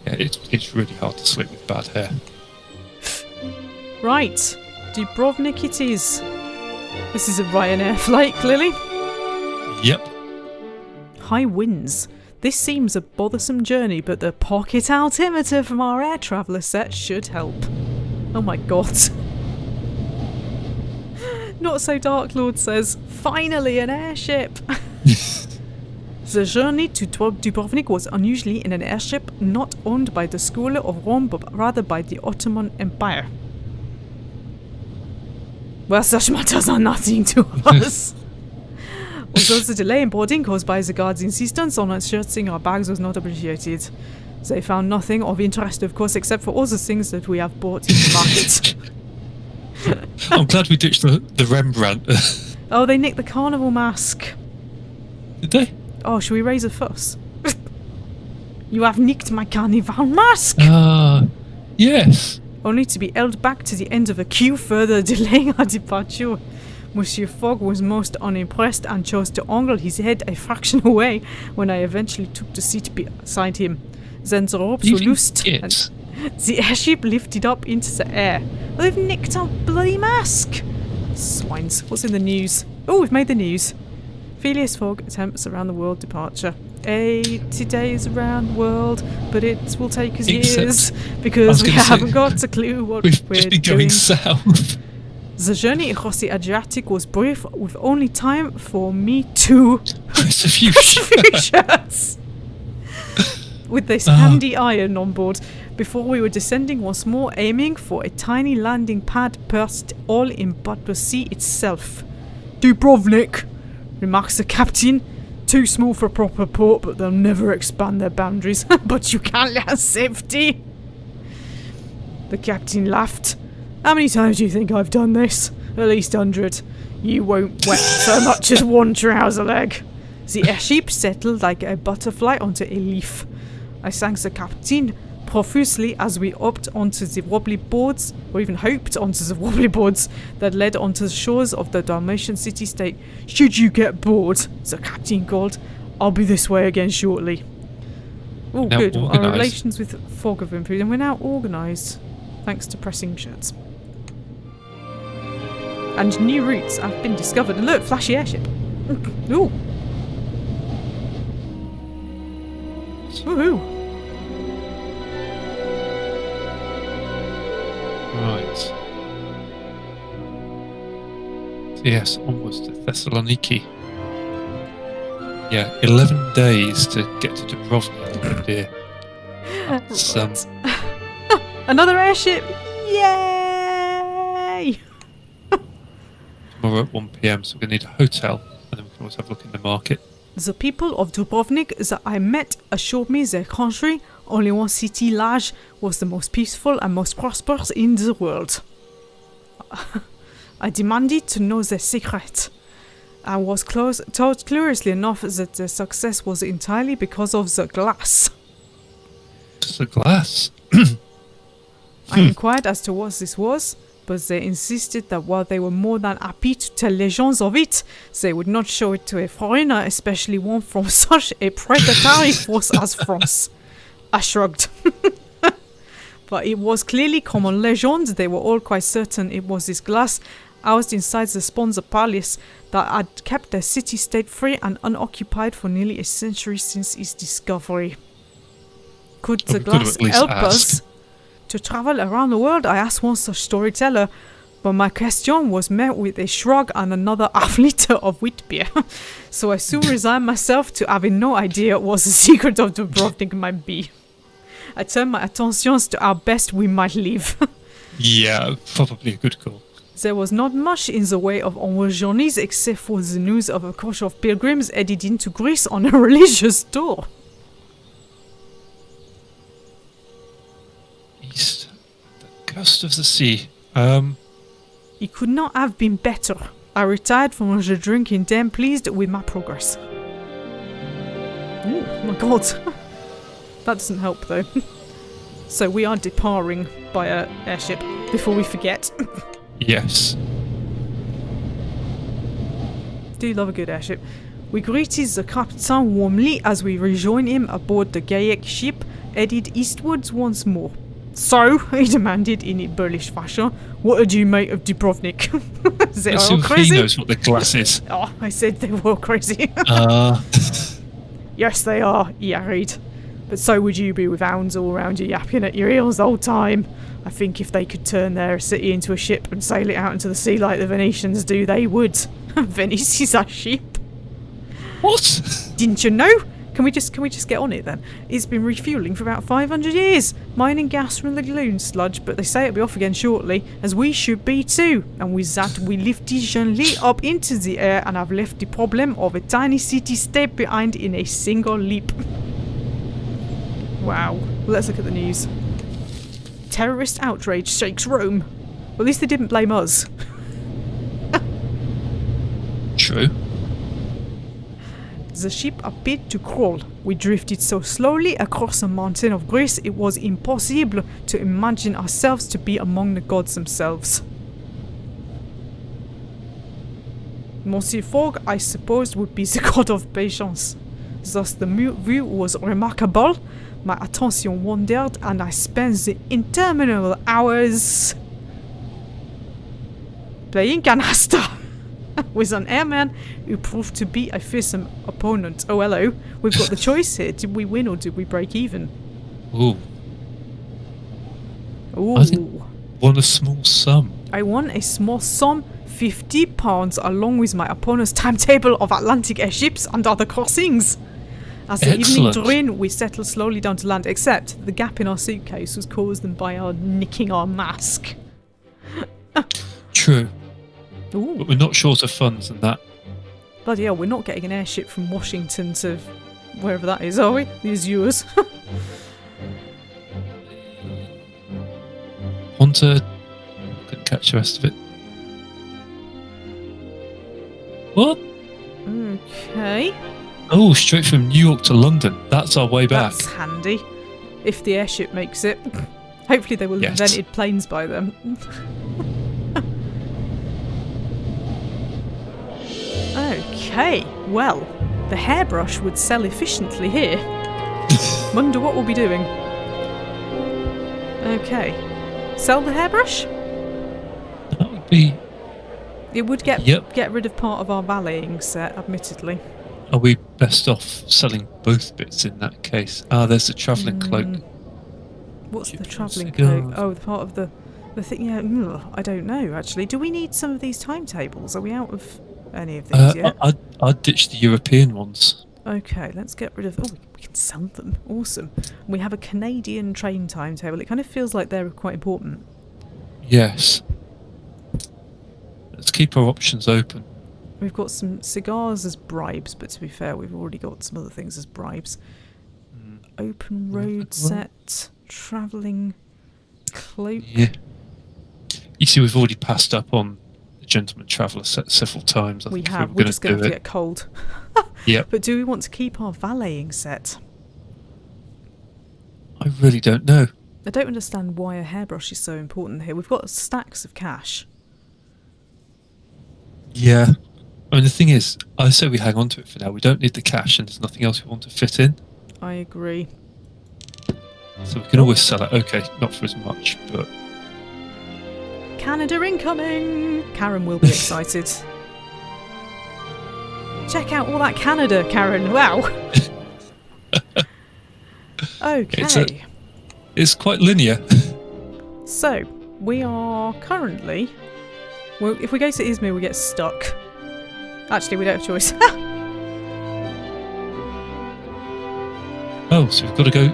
B: Yeah, it's really hard to sleep with bad hair.
A: Right, Dubrovnik it is. This is a Ryanair flight, clearly.
B: Yep.
A: High winds. This seems a bothersome journey, but the pocket altimeter from our air traveller set should help. Oh my god. Not so Dark Lord says, finally an airship! The journey to Dubrovnik was unusually in an airship not owned by the school of Rome, but rather by the Ottoman Empire. Well, such matters are nothing to us. Although the delay in boarding caused by the guards' insistence on unshirting our bags was not appreciated. They found nothing of interest, of course, except for all the things that we have bought in the market.
B: I'm glad we ditched the Rembrandt.
A: Oh, they nicked the carnival mask.
B: Did they?
A: Oh, should we raise a fuss? You have nicked my carnival mask!
B: Yes.
A: Only to be held back to the end of a queue, further delaying our departure. Monsieur Fogg was most unimpressed and chose to angle his head a fraction away when I eventually took the seat beside him. Then the ropes were loosed and the airship lifted up into the air. Oh, they've nicked our bloody mask! Swines. What's in the news? Oh, we've made the news. Phileas Fogg attempts around the world departure. 80 days around the world, but it will take us years because we haven't got a clue what we're
B: been going south.
A: The journey across the Adriatic was brief, with only time for me to
B: Press a few
A: shirts with this handy iron on board before we were descending once more, aiming for a tiny landing pad perched all in but the sea itself. Dubrovnik, remarks the captain. Too small for proper port, but they'll never expand their boundaries. But you can't let safety. The captain laughed. How many times do you think I've done this? At least 100. You won't wet so much as one trouser leg. The airship settled like a butterfly onto a leaf. I thanked the captain profusely as we hopped onto the wobbly boards, or even hoped onto the wobbly boards that led onto the shores of the Dalmatian city-state. Should you get bored, the captain called, I'll be this way again shortly. Oh, good. Our relations with Fogg have improved, and we're now organised, thanks to pressing shirts. And new routes have been discovered. And look, flashy airship. Ooh. Woohoo.
B: Right. So yes, onwards to Thessaloniki. Yeah, 11 days to get to Dubrovnik. Oh dear. That's,
A: Another airship! Yay!
B: Tomorrow at 1 PM, so we're going to need a hotel, and then we can also have a look in the market.
A: The people of Dubrovnik that I met assured me their country, only one city large, was the most peaceful and most prosperous in the world. I demanded to know their secret. I was told curiously enough that their success was entirely because of the glass.
B: The glass?
A: I inquired as to what this was, but they insisted that while they were more than happy to tell legends of it, they would not show it to a foreigner, especially one from such a predatory force as France. I shrugged. But it was clearly common legend. They were all quite certain it was this glass, housed inside the Sponza Palace, that had kept their city-state free and unoccupied for nearly a century since its discovery. Could the glass help us to travel around the world? I asked one such storyteller, but my question was met with a shrug and another half-liter of wheat beer. So I soon resigned myself to having no idea what the secret of Dubrovnik might be. I turned my attentions to how best we might live.
B: Yeah, probably a good call.
A: There was not much in the way of onward journeys except for the news of a coach of pilgrims headed into Greece on a religious tour.
B: East, the coast of the sea.
A: It could not have been better. I retired from the drinking den, pleased with my progress. Oh my god. That doesn't help though. So we are departing by a airship before we forget.
B: Yes.
A: Do love a good airship. We greeted the captain warmly as we rejoined him aboard the Gaelic ship, headed eastwards once more. So, he demanded in a bullish fashion, what did you make of Dubrovnik? They are all crazy.
B: He knows what the glass is.
A: Oh, I said they were all crazy. Yes, they are, he agreed. But so would you be with hounds all around you yapping at your heels the whole time. I think if they could turn their city into a ship and sail it out into the sea like the Venetians do, they would. Venice is a ship.
B: What?
A: Didn't you know? Can we just get on it then? It's been refueling for about 500 years, mining gas from the lagoon sludge, but they say it'll be off again shortly, as we should be too. And with that, we lift it gently up into the air, and I've left the problem of a tiny city-state behind in a single leap. Wow. Well, let's look at the news. Terrorist outrage shakes Rome. Well, at least they didn't blame us.
B: True.
A: The ship appeared to crawl. We drifted so slowly across a mountain of grease it was impossible to imagine ourselves to be among the gods themselves. Monsieur Fogg, I suppose, would be the god of patience. Thus the view was remarkable. My attention wandered and I spent the interminable hours playing canasta with an airman who proved to be a fearsome opponent. Oh, hello. We've got the choice here. Did we win or did we break even?
B: Ooh.
A: Ooh.
B: I think won a small sum.
A: I won a small sum, £50, along with my opponent's timetable of Atlantic airships and other crossings. As the evening drew in, we settled slowly down to land, except the gap in our suitcase was caused by our nicking our mask.
B: True.
A: Ooh.
B: But we're not short of funds than that.
A: Bloody hell, we're not getting an airship from Washington to wherever that is, are we? The Azures.
B: Want to... Couldn't catch the rest of it. What?
A: Okay.
B: Oh, straight from New York to London. That's our way back.
A: That's handy. If the airship makes it. Hopefully they will have invented planes by then. Okay, well, the hairbrush would sell efficiently here. Wonder what we'll be doing. Okay. Sell the hairbrush?
B: That would be...
A: It would get rid of part of our valeting set, admittedly.
B: Are we best off selling both bits in that case? Ah, there's the travelling cloak.
A: What's the travelling cloak? Oh, the part of the thing. Yeah, I don't know actually. Do we need some of these timetables? Are we out of any of these yet?
B: I'd ditch the European ones.
A: Okay, let's get rid of... Oh, we can sell them. Awesome. We have a Canadian train timetable. It kind of feels like they're quite important.
B: Yes. Let's keep our options open.
A: We've got some cigars as bribes, but to be fair, we've already got some other things as bribes. Open road set, travelling cloak.
B: Yeah. You see, we've already passed up on the Gentleman Traveller set several times.
A: We have. We're just going to get cold.
B: Yep.
A: But do we want to keep our valeting set?
B: I really don't know.
A: I don't understand why a hairbrush is so important here. We've got stacks of cash.
B: Yeah. I mean, the thing is, I say we hang on to it for now. We don't need the cash and there's nothing else we want to fit in.
A: I agree.
B: So we can always sell it. Okay, not for as much, but...
A: Canada incoming! Karen will be excited. Check out all that Canada, Karen. Wow. Okay.
B: It's quite linear.
A: So, we are currently... Well, if we go to Izmir, we get stuck. Actually, we don't have a choice.
B: Oh, so we've got to go...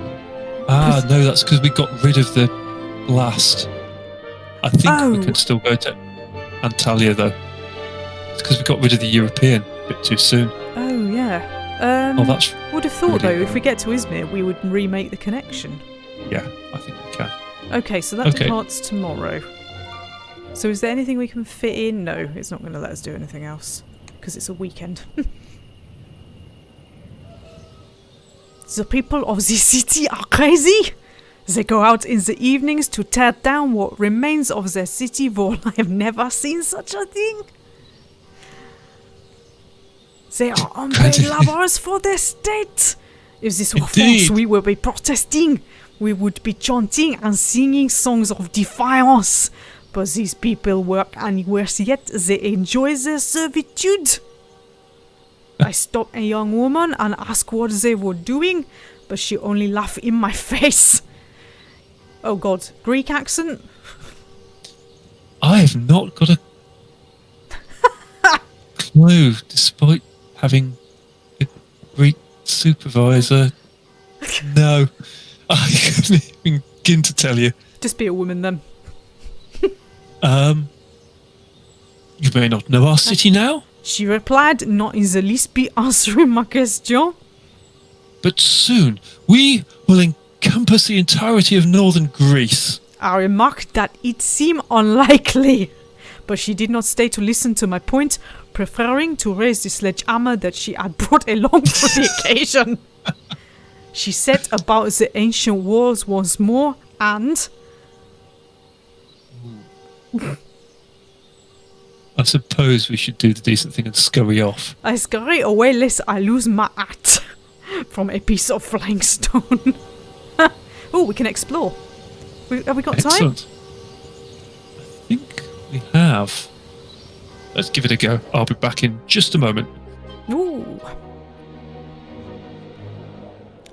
B: Ah, no, that's because we got rid of the last. I think we can still go to Antalya, though. It's because we got rid of the European a bit too soon.
A: Oh, yeah.
B: That's
A: would have thought,
B: really
A: though, if we get to Izmir, we would remake the connection.
B: Yeah, I think we can.
A: Okay, so that departs tomorrow. So is there anything we can fit in? No, it's not going to let us do anything else. Because it's a weekend. The people of the city are crazy. They go out in the evenings to tear down what remains of their city wall. I have never seen such a thing. They are unpaid laborers for their state. If this were false, we would be protesting. We would be chanting and singing songs of defiance. But these people work and worse yet, they enjoy their servitude. I stopped a young woman and asked what they were doing, but she only laughed in my face. Oh god, Greek accent?
B: I have not got a clue, despite having a Greek Supervisor. No. I couldn't even begin to tell you.
A: Just be a woman then.
B: You may not know our city now,
A: She replied, not in the least be answering my question.
B: but soon we will encompass the entirety of northern Greece.
A: I remarked that it seemed unlikely, but she did not stay to listen to my point, preferring to raise the sledgehammer that she had brought along for the occasion. She set about the ancient walls once more, and...
B: I suppose we should do the decent thing and scurry off.
A: I scurry away lest I lose my hat from a piece of flying stone. Oh, we can explore. Have we got time?
B: Excellent. I think we have. Let's give it a go. I'll be back in just a moment.
A: Ooh.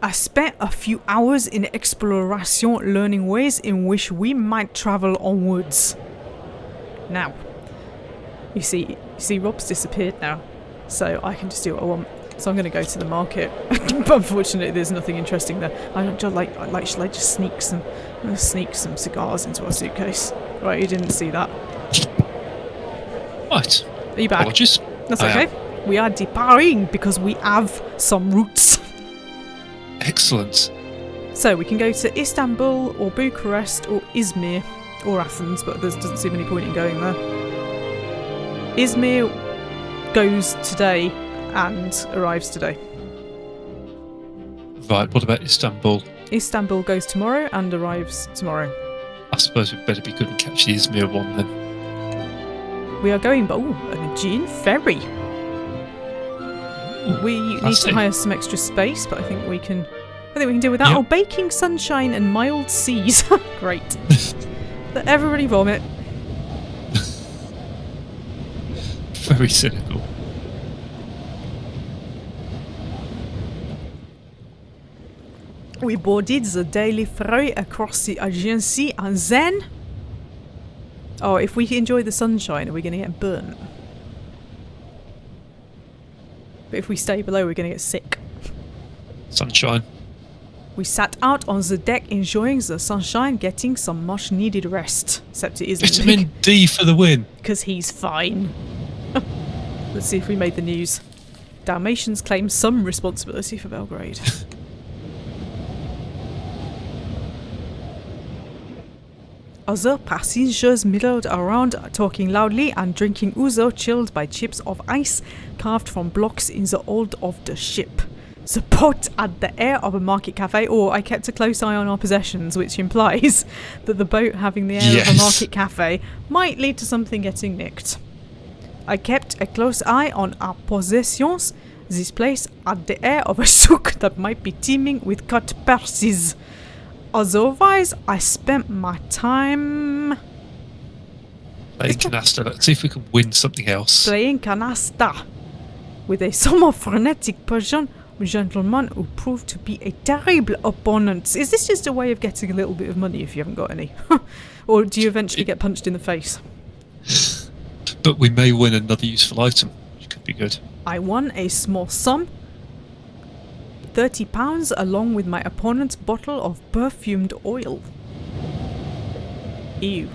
A: I spent a few hours in exploration learning ways in which we might travel onwards. Now, you see Rob's disappeared now, so I can just do what I want. So I'm going to go to the market. But unfortunately, there's nothing interesting there. Shall I just sneak some cigars into our suitcase? Right, you didn't see that.
B: Right.
A: Are you back?
B: Apologies.
A: That's
B: I
A: okay. We are departing because we have some routes.
B: Excellent.
A: So we can go to Istanbul or Bucharest or Izmir or Athens, but there doesn't seem any point in going there. Izmir goes today and arrives today.
B: Right, what about Istanbul?
A: Istanbul goes tomorrow and arrives tomorrow.
B: I suppose we'd better be good and catch the Izmir one then.
A: We are going, but an Aegean ferry. We need to hire some extra space, but I think we can deal with that.
B: Yep.
A: Oh, baking sunshine and mild seas. Great. Let everybody vomit.
B: Very cynical.
A: We boarded the daily ferry across the Aegean Sea and then... Oh, if we enjoy the sunshine, are we going to get burnt? But if we stay below, we're going to get sick.
B: Sunshine.
A: We sat out on the deck enjoying the sunshine, getting some much needed rest. Except it isn't
B: Vitamin D for the win.
A: because he's fine. Let's see if we made the news. Dalmatians claim some responsibility for Belgrade. Other passengers milled around, talking loudly and drinking ouzo chilled by chips of ice carved from blocks in the hold of the ship. The boat had the air of a market cafe, or I kept a close eye on our possessions, which implies that the boat having the air of a market cafe might lead to something getting nicked. I kept a close eye on our possessions. This place had the air of a souk that might be teeming with cut purses. Otherwise, I spent my time
B: Playing canasta. Let's see if we can win something else.
A: playing canasta with a somewhat frenetic Persian gentleman who proved to be a terrible opponent. Is this just a way of getting a little bit of money if you haven't got any? Or do you eventually get punched in the face?
B: But we may win another useful item, which could be good.
A: I won a small sum, £30, along with my opponent's bottle of perfumed oil. Ew.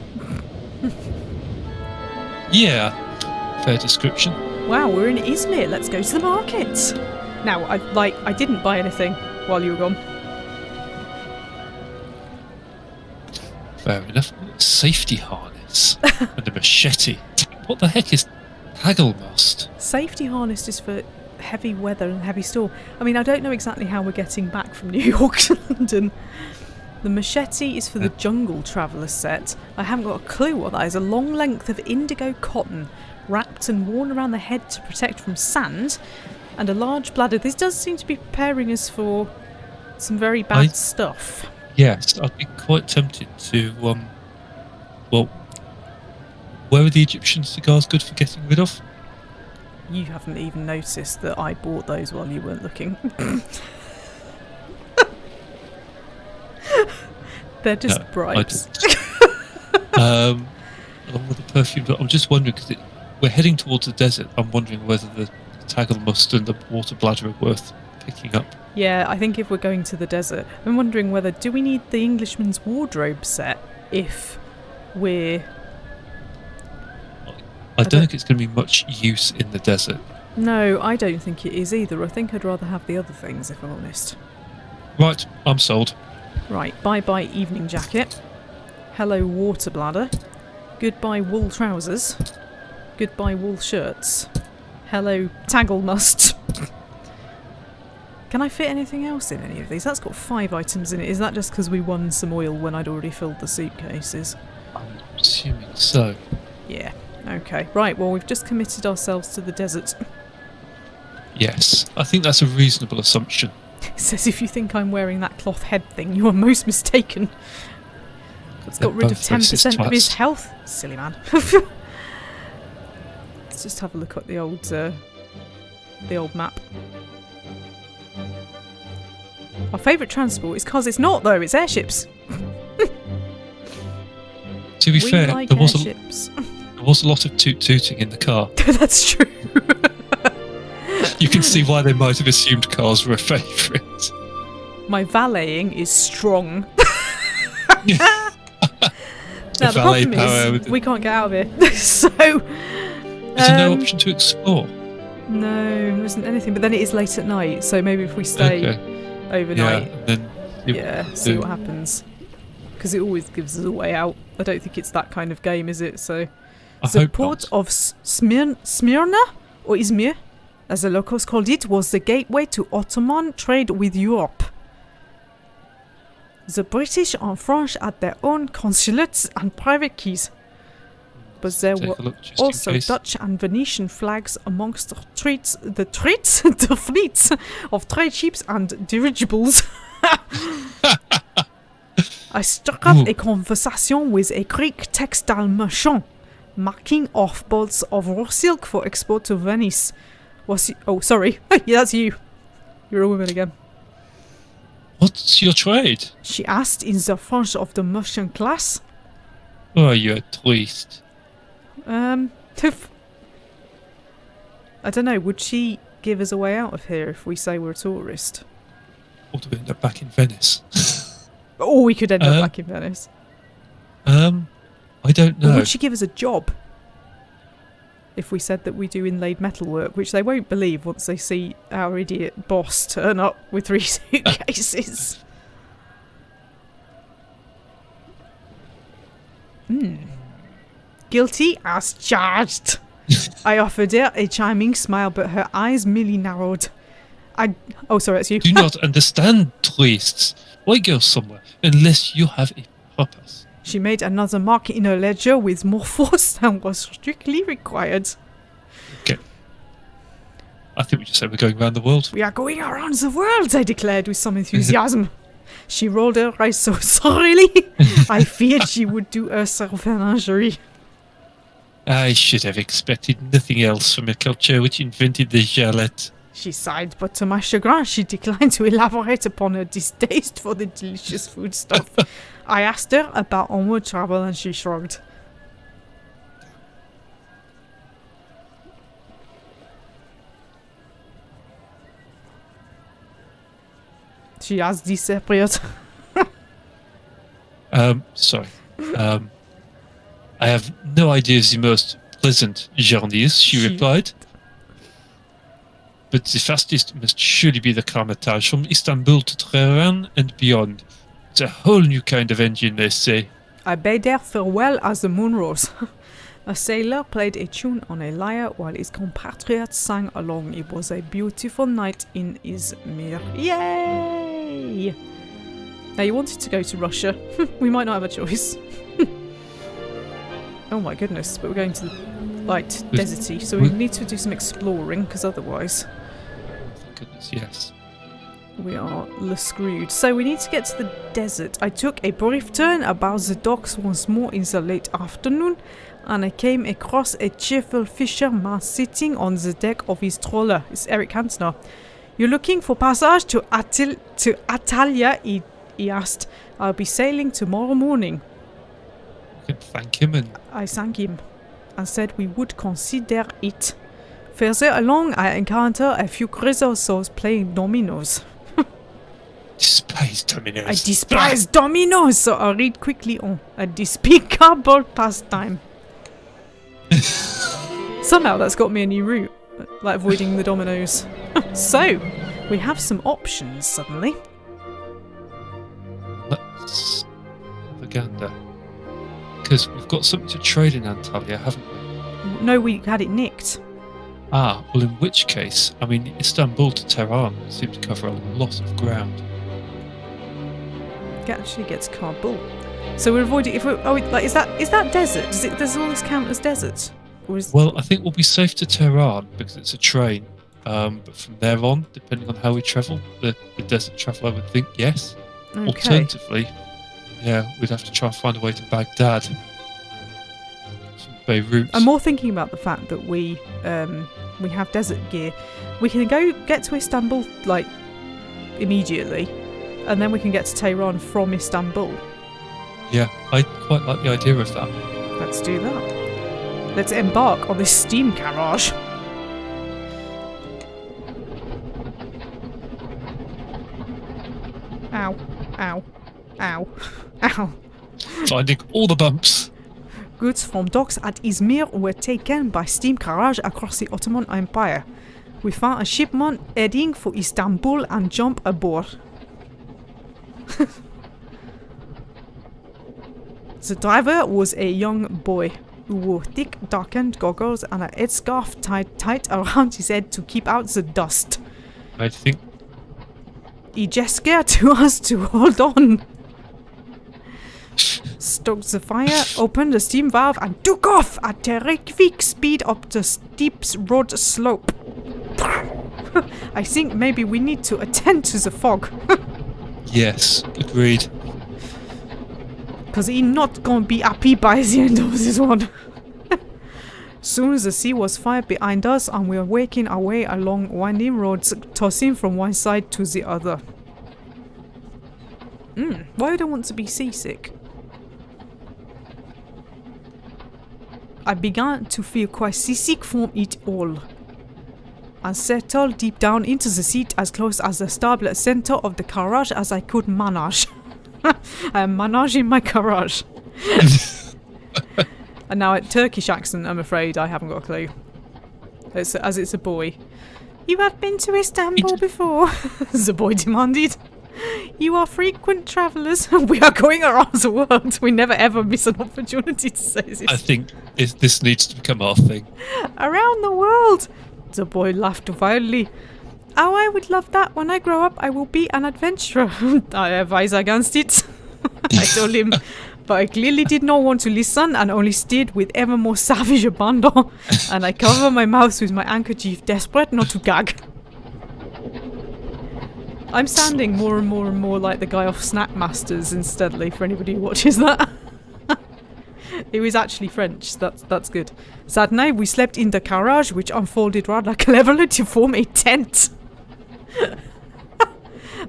B: Yeah, fair description.
A: Wow, we're in Izmir. Let's go to the market. Now, I didn't buy anything while you were gone.
B: Fair enough. Safety harness and a machete. What the heck is Hagelmast?
A: Safety harness is for heavy weather and heavy storm. I mean, I don't know exactly how we're getting back from New York to London. The machete is for the jungle traveller set. I haven't got a clue what that is. A long length of indigo cotton wrapped and worn around the head to protect from sand, and a large bladder. This does seem to be preparing us for some very bad stuff.
B: Yes, I'd be quite tempted to, well, where are the Egyptian cigars good for getting rid of?
A: You haven't even noticed that I bought those while you weren't looking. They're just bribes.
B: Along with the perfume, but I'm just wondering, because we're heading towards the desert, I'm wondering whether the Tagelmust and the water bladder are worth picking up.
A: Yeah, I think if we're going to the desert, I'm wondering whether do we need the Englishman's wardrobe set if we're...
B: I don't think it's going to be much use in the desert.
A: No, I don't think it is either. I think I'd rather have the other things, if I'm honest.
B: Right, I'm sold.
A: Right, bye-bye evening jacket. Hello water bladder. Goodbye wool trousers. Goodbye wool shirts. Hello taggle must. Can I fit anything else in any of these? That's got 5 items in it. Is that just because we won some oil when I'd already filled the suitcases?
B: I'm assuming so.
A: Yeah. Okay. Right, well, we've just committed ourselves to the desert.
B: Yes, I think that's a reasonable assumption.
A: It says if you think I'm wearing that cloth head thing, you are most mistaken. It's got rid of 10% of his health. Silly man. Let's just have a look at the old map. Our favourite transport is because it's not, though. It's airships.
B: To be fair,
A: like
B: there was a lot of toot-tooting in the car.
A: That's true.
B: You can see why they might have assumed cars were a favourite.
A: My valeting is strong. Now, the
B: valet
A: problem
B: power
A: is we can't get out of here. So...
B: Is there no option to explore?
A: No, there isn't anything. But then it is late at night, so maybe if we stay overnight... see what happens. Because it always gives us a way out. I don't think it's that kind of game, is it? So, the port of Smyrna, or Izmir, as the locals called it, was the gateway to Ottoman trade with Europe. The British and French had their own consulates and private keys. But there were also Dutch and Venetian flags amongst the fleets of trade ships and dirigibles. I struck up a conversation with a Greek textile merchant, marking off bolts of raw silk for export to Venice. Oh, sorry. Yeah, that's you. You're a woman again.
B: What's your trade?
A: She asked in the French of the merchant class.
B: Oh, you're a tourist.
A: I don't know. Would she give us a way out of here if we say we're a tourist?
B: Or do we end up back in Venice?
A: Or we could end up back in Venice.
B: I don't know.
A: Or would she give us a job? If we said that we do inlaid metalwork, which they won't believe once they see our idiot boss turn up with 3 suitcases. Guilty as charged. I offered her a charming smile, but her eyes merely narrowed. Oh, sorry, that's you.
B: Do not understand, tourists. Why go somewhere unless you have a purpose?
A: She made another mark in her ledger with more force than was strictly required.
B: Okay. I think we just said we're going around the world.
A: We are going around the world, I declared with some enthusiasm. She rolled her eyes so sorrily, I feared she would do herself an injury.
B: I should have expected nothing else from a culture which invented the jarlet.
A: She sighed, but to my chagrin, she declined to elaborate upon her distaste for the delicious foodstuff. I asked her about onward travel and she shrugged. She has disappeared.
B: Sorry. I have no idea of the most pleasant journeys, she replied. But the fastest must surely be the Hermitage from Istanbul to Tehran and beyond. It's a whole new kind of engine, they say.
A: I bade her farewell as the moon rose. A sailor played a tune on a lyre while his compatriots sang along. It was a beautiful night in Izmir. Yay! Now, you wanted to go to Russia. We might not have a choice. Oh my goodness, but we're going to the light deserty, so we need to do some exploring, because otherwise...
B: Thank goodness, yes.
A: We are screwed. So we need to get to the desert. I took a brief turn about the docks once more in the late afternoon, and I came across a cheerful fisherman sitting on the deck of his trawler. It's Eric Cantona. You're looking for passage to Atalia, he asked. I'll be sailing tomorrow morning.
B: You can thank him and...
A: I thanked him and said we would consider it. Further along, I encounter a few grizzle souls playing dominoes.
B: Despise dominoes.
A: I despise dominoes, so I read quickly on a despicable pastime. Somehow that's got me a new route, like avoiding the dominoes. So, we have some options suddenly.
B: Let's have a gander. Because we've got something to trade in Antalya, haven't we?
A: No, we had it nicked.
B: Ah, well in which case, I mean, Istanbul to Tehran seems to cover a lot of ground.
A: It actually gets Kabul. So we're avoiding. If we're, is that desert? Does all this count as desert? Or is
B: Well, I think we'll be safe to Tehran because it's a train. But from there on, depending on how we travel, the desert travel, I would think yes.
A: okay?
B: Alternatively, yeah, we'd have to try and find a way to Baghdad. From Beirut.
A: I'm more thinking about the fact that we have desert gear. We can get to Istanbul like immediately, and then we can get to Tehran from Istanbul.
B: Yeah, I quite like the idea of that.
A: Let's do that. Let's embark on this steam carriage. Ow, ow, ow, ow.
B: Finding all the bumps.
A: Goods from docks at Izmir were taken by steam carriage across the Ottoman Empire. We found a shipment heading for Istanbul and jump aboard. The driver was a young boy who wore thick, darkened goggles and a headscarf tied tight around his head to keep out the dust.
B: I think
A: He gestured to us to hold on. Stoked the fire, opened the steam valve, and took off at terrific speed up the steep road slope. I think maybe we need to attend to the fog.
B: yes, agreed.
A: Because he's not gonna be happy by the end of this one. Soon the sea was far behind us and we were making our way along winding roads, tossing from one side to the other. Why would I want to be seasick? I began to feel quite seasick from it all. I settled deep down into the seat as close as the starboard center of the carriage as I could manage. I am managing my carriage. And now a Turkish accent, I'm afraid. I haven't got a clue. As it's a boy. You have been to Istanbul before? The boy demanded. You are frequent travellers. We are going around the world. We never ever miss an opportunity to say this.
B: I think this needs to become our thing.
A: Around the world! The boy laughed wildly. Oh, I would love that. When I grow up, I will be an adventurer. I advise against it. I told him, but I clearly did not want to listen and only stared with ever more savage abandon. And I covered my mouth with my handkerchief, desperate not to gag. I'm sounding more and more and more like the guy off Snack Masters instantly for anybody who watches that. It was actually French, that's good. That night we slept in the carriage, which unfolded rather cleverly to form a tent.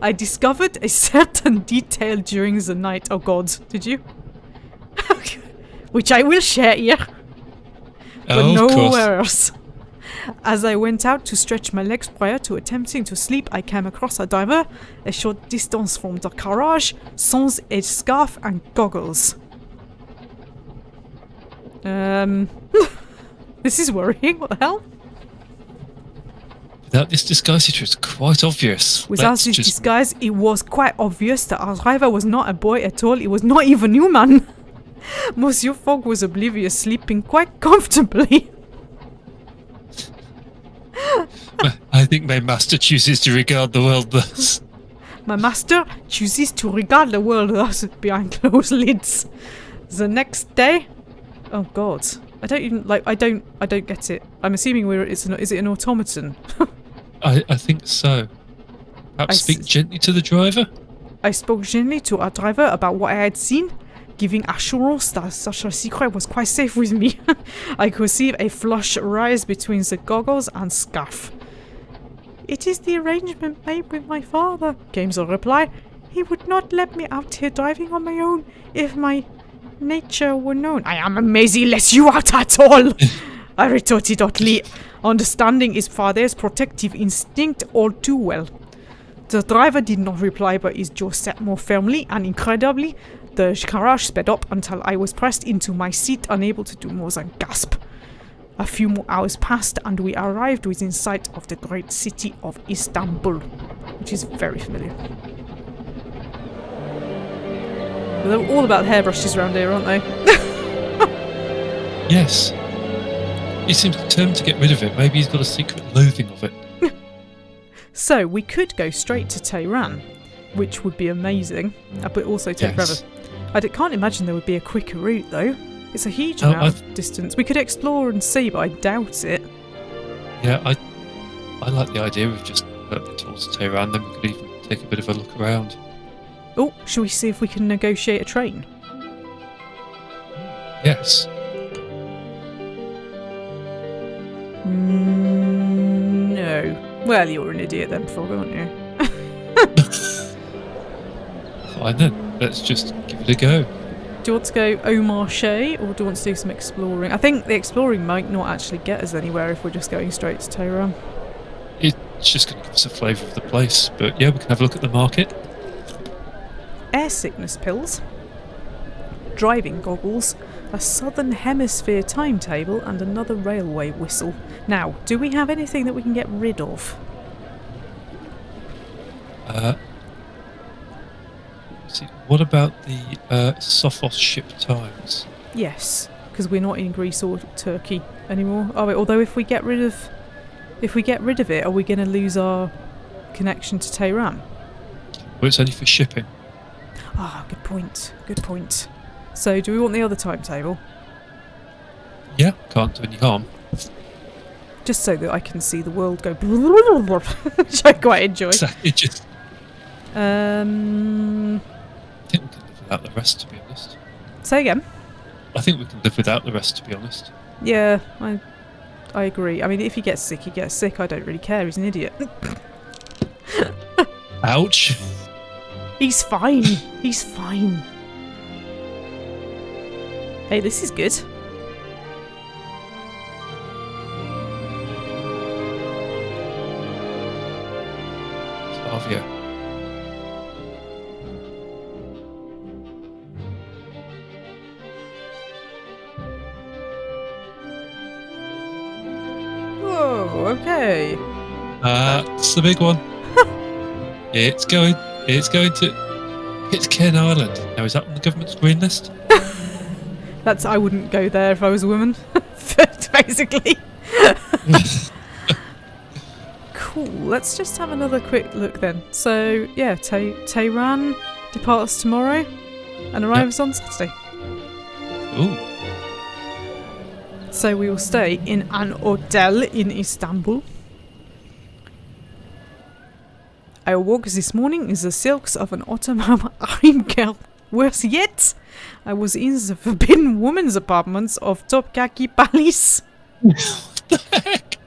A: I discovered a certain detail during the night. Oh god, did you? Which I will share here. But nowhere else. As I went out to stretch my legs prior to attempting to sleep, I came across a diver a short distance from the carriage, sans a scarf and goggles. This is worrying. What the hell?
B: Without this disguise, it was quite obvious.
A: Without this disguise, it was quite obvious that our driver was not a boy at all. It was not even human. Monsieur Fogg was oblivious, sleeping quite comfortably.
B: I think my master chooses to regard the world thus.
A: My master chooses to regard the world thus behind closed lids. The next day, oh god, I don't get it. I'm assuming is it an automaton?
B: I think so. Perhaps speak gently to the driver?
A: I spoke gently to our driver about what I had seen, giving assurance that such a secret was quite safe with me. I could see a flush rise between the goggles and scarf. It is the arrangement made with my father, came the reply. He would not let me out here driving on my own if my nature were known. I am amazing, less you out at all. I retorted hotly, understanding his father's protective instinct all too well. The driver did not reply, but his jaw set more firmly, and incredibly, the garage sped up until I was pressed into my seat, unable to do more than gasp. A few more hours passed, and we arrived within sight of the great city of Istanbul, which is very familiar. They're all about hairbrushes around here, aren't they?
B: Yes. He seems determined to get rid of it. Maybe he's got a secret loathing of it.
A: So, we could go straight to Tehran, which would be amazing, but also take forever. I can't imagine there would be a quicker route, though. It's a huge amount of distance. We could explore and see, but I doubt it.
B: Yeah, I like the idea of just going towards Tehran, then we could even take a bit of a look around.
A: Oh, shall we see if we can negotiate a train?
B: Yes.
A: No. Well, you're an idiot then, Frog, aren't you?
B: Fine then, let's just give it a go.
A: Do you want to go au marché, or do you want to do some exploring? I think the exploring might not actually get us anywhere if we're just going straight to Tehran.
B: It's just going to give us a flavour of the place, but yeah, we can have a look at the market.
A: Air sickness pills, driving goggles, a Southern Hemisphere timetable, and another railway whistle. Now, do we have anything that we can get rid of?
B: See, what about the Sophos ship times?
A: Yes, because we're not in Greece or Turkey anymore, are we? Although if we get rid of it, are we going to lose our connection to Tehran?
B: Well, it's only for shipping.
A: Ah, good point. Good point. So, do we want the other timetable?
B: Yeah, can't do any harm.
A: Just so that I can see the world go which I quite enjoy.
B: Exactly, just...
A: I
B: I think we can live without the rest, to be honest.
A: Say again?
B: I think we can live without the rest, to be honest.
A: Yeah, I agree. I mean, if he gets sick, he gets sick. I don't really care. He's an idiot.
B: Ouch.
A: He's fine. He's fine. Hey, this is good.
B: Slavia.
A: Whoa, okay.
B: It's the big one. It's going to... It's Ken Island. Now, is that on the government's green list?
A: I wouldn't go there if I was a woman. Basically. Cool. Let's just have another quick look then. So, yeah, Tehran departs tomorrow and arrives on Saturday.
B: Ooh.
A: So we will stay in an hotel in Istanbul. I awoke this morning in the silks of an Ottoman harem girl. Worse yet, I was in the forbidden woman's apartments of Topkaki Palace.
B: What the heck?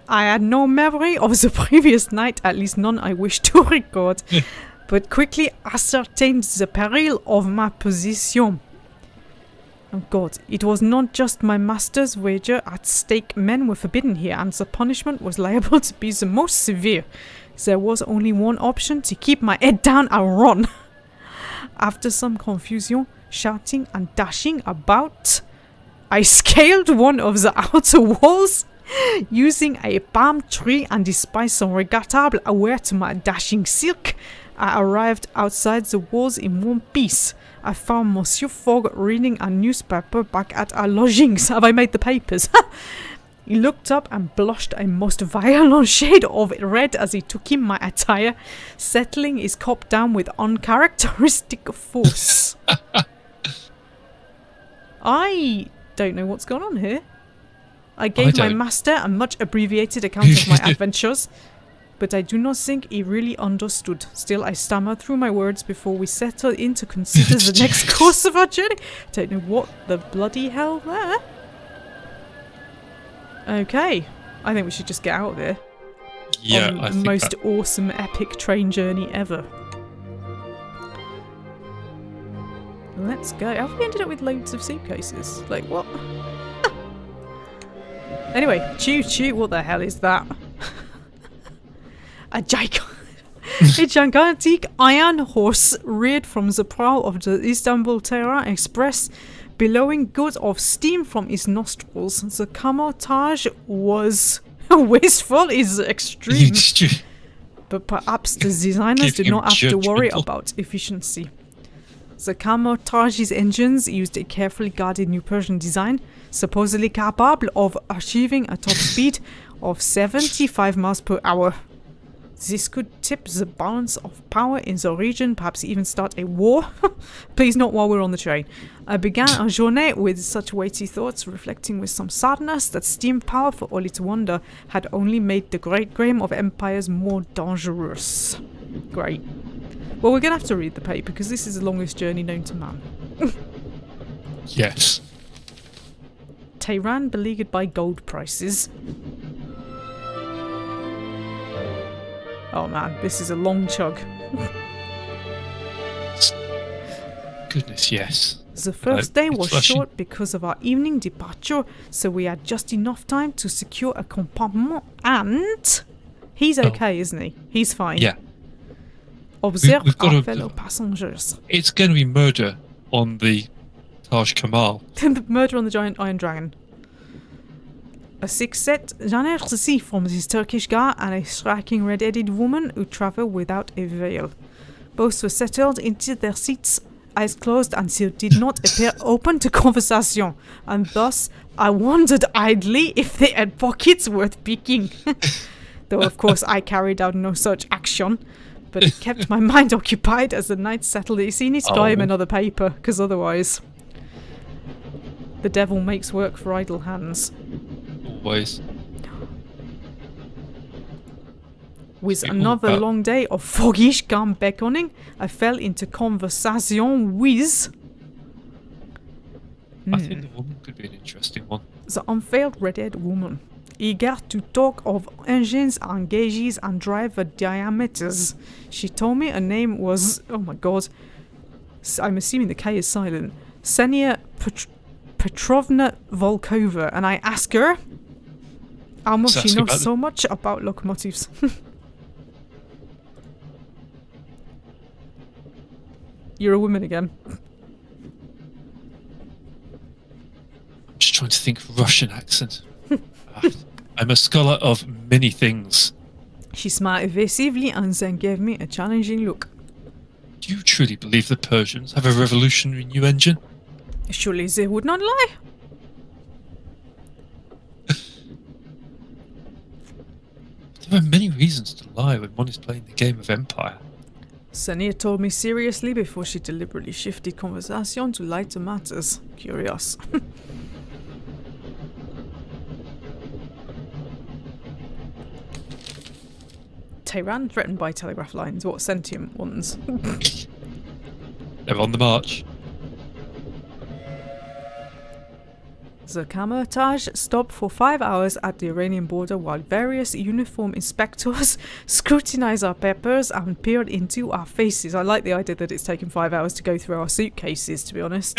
A: I had no memory of the previous night, at least none I wish to record, but quickly ascertained the peril of my position. Oh God, it was not just my master's wager at stake. Men were forbidden here, and the punishment was liable to be the most severe. There was only one option: to keep my head down and run. After some confusion, shouting and dashing about, I scaled one of the outer walls, using a palm tree, and despite some regrettable aware to my dashing silk, I arrived outside the walls in one piece. I found Monsieur Fogg reading a newspaper back at our lodgings. Have I made the papers? He looked up and blushed a most violent shade of red as he took in my attire, settling his cop down with uncharacteristic force. I don't know what's going on here. I gave my master a much abbreviated account of my adventures, but I do not think he really understood. Still, I stammered through my words before we settled in to consider the next course of our journey. Don't know what the bloody hell there. Okay, I think we should just get out of here.
B: Yeah,
A: on
B: I
A: the
B: think
A: most awesome epic train journey ever. Let's go. Have we ended up with loads of suitcases? Like, what? Anyway, choo-choo, what the hell is that? A gigantic iron horse reared from the prow of the Istanbul Tehran Express, billowing gouts of steam from its nostrils. The camouflage was wasteful is extreme, but perhaps the designers did not have to worry about efficiency. The camouflage's engines used a carefully guarded new Persian design, supposedly capable of achieving a top speed of 75 miles per hour. This could tip the balance of power in the region, perhaps even start a war. Please not while we're on the train. I began a journey with such weighty thoughts, reflecting with some sadness that steam power, for all its wonder, had only made the great game of empires more dangerous. Great. Well, we're going to have to read the paper, because this is the longest journey known to man.
B: Yes.
A: Tehran beleaguered by gold prices. Oh man, this is a long chug.
B: Goodness, yes.
A: The first day was short because of our evening departure, so we had just enough time to secure a compartment, and he's okay, isn't he? He's fine.
B: Yeah.
A: Observe our fellow passengers.
B: It's going to be murder on the Taj Kamal.
A: The murder on the giant iron dragon. A six-set jersey from this Turkish guy and a striking red-headed woman who travel without a veil. Both were settled into their seats, eyes closed, and still did not appear open to conversation, and thus I wondered idly if they had pockets worth picking. Though of course I carried out no such action, but it kept my mind occupied as the night settled. You see, he needs to buy him another paper, because otherwise the devil makes work for idle hands.
B: Always.
A: With another long day of foggish calm beckoning, I fell into conversation with...
B: I think the woman could be an interesting one.
A: The unveiled red-haired woman, eager to talk of engines and gauges and driver diameters. She told me her name was... Oh my god. I'm assuming the K is silent. Ksenia Petrovna Volkova, and I asked her how much she knows so much about locomotives. You're a woman again.
B: I'm just trying to think of Russian accent. I'm a scholar of many things.
A: She smiled evasively and then gave me a challenging look.
B: Do you truly believe the Persians have a revolutionary new engine?
A: Surely they would not lie.
B: There are many reasons to lie when one is playing the game of empire.
A: Ksenia told me seriously before she deliberately shifted conversation to lighter matters. Curious. Tehran threatened by telegraph lines. What sentient ones?
B: They're on the march.
A: The camouflage stopped for 5 hours at the Iranian border while various uniformed inspectors scrutinized our papers and peered into our faces. I like the idea that it's taken 5 hours to go through our suitcases, to be honest.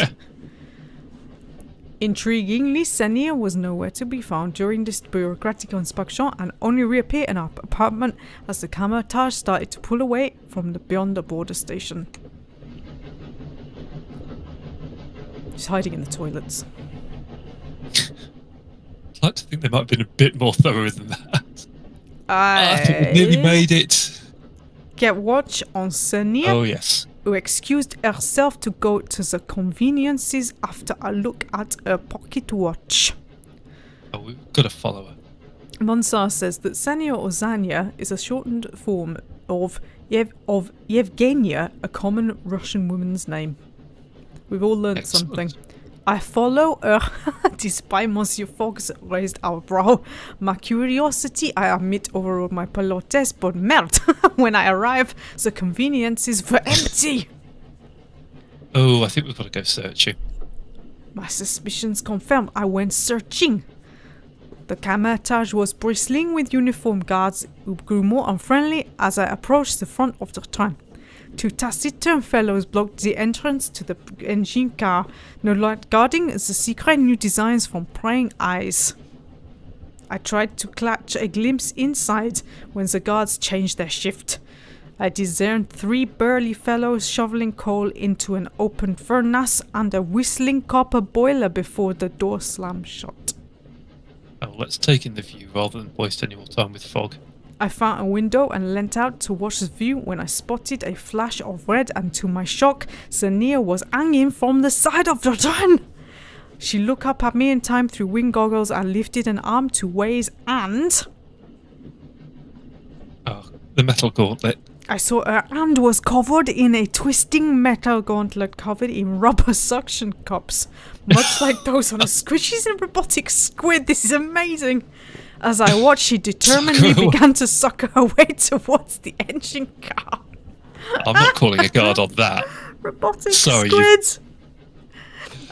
A: Intriguingly, Ksenia was nowhere to be found during this bureaucratic inspection and only reappeared in our apartment as the camouflage started to pull away from beyond the border station. She's hiding in the toilets.
B: I'd like to think they might have been a bit more thorough than that.
A: I
B: think we nearly made it.
A: Get watch on Ksenia.
B: Oh, yes.
A: Who excused herself to go to the conveniences after a look at her pocket watch.
B: Oh, we've got to follow her.
A: Monsar says that Ksenia or Zanya is a shortened form of Yevgenia, a common Russian woman's name. We've all learnt something. I follow her, despite Monsieur Fox raised our brow. My curiosity, I admit, overrode my politesse, but melt. When I arrive, the conveniences were empty.
B: Oh, I think we've got to go searching.
A: My suspicions confirmed. I went searching. The camouflage was bristling with uniformed guards who grew more unfriendly as I approached the front of the train. Two taciturn fellows blocked the entrance to the engine car, no light guarding the secret new designs from prying eyes. I tried to catch a glimpse inside when the guards changed their shift. I discerned 3 burly fellows shoveling coal into an open furnace and a whistling copper boiler before the door slammed shut.
B: Oh, let's take in the view rather than waste any more time with fog.
A: I found a window and leant out to watch the view when I spotted a flash of red, and to my shock, Zania was hanging from the side of the tun. She looked up at me in time through wind goggles and lifted an arm to ways, and
B: Oh, the metal gauntlet.
A: I saw her hand was covered in a twisting metal gauntlet covered in rubber suction cups, much like those on a squid. She's in robotic squid. This is amazing. As I watched, she determinedly began to suck her way towards the engine car.
B: I'm not calling a guard on that.
A: Robotic
B: Sorry,
A: squid.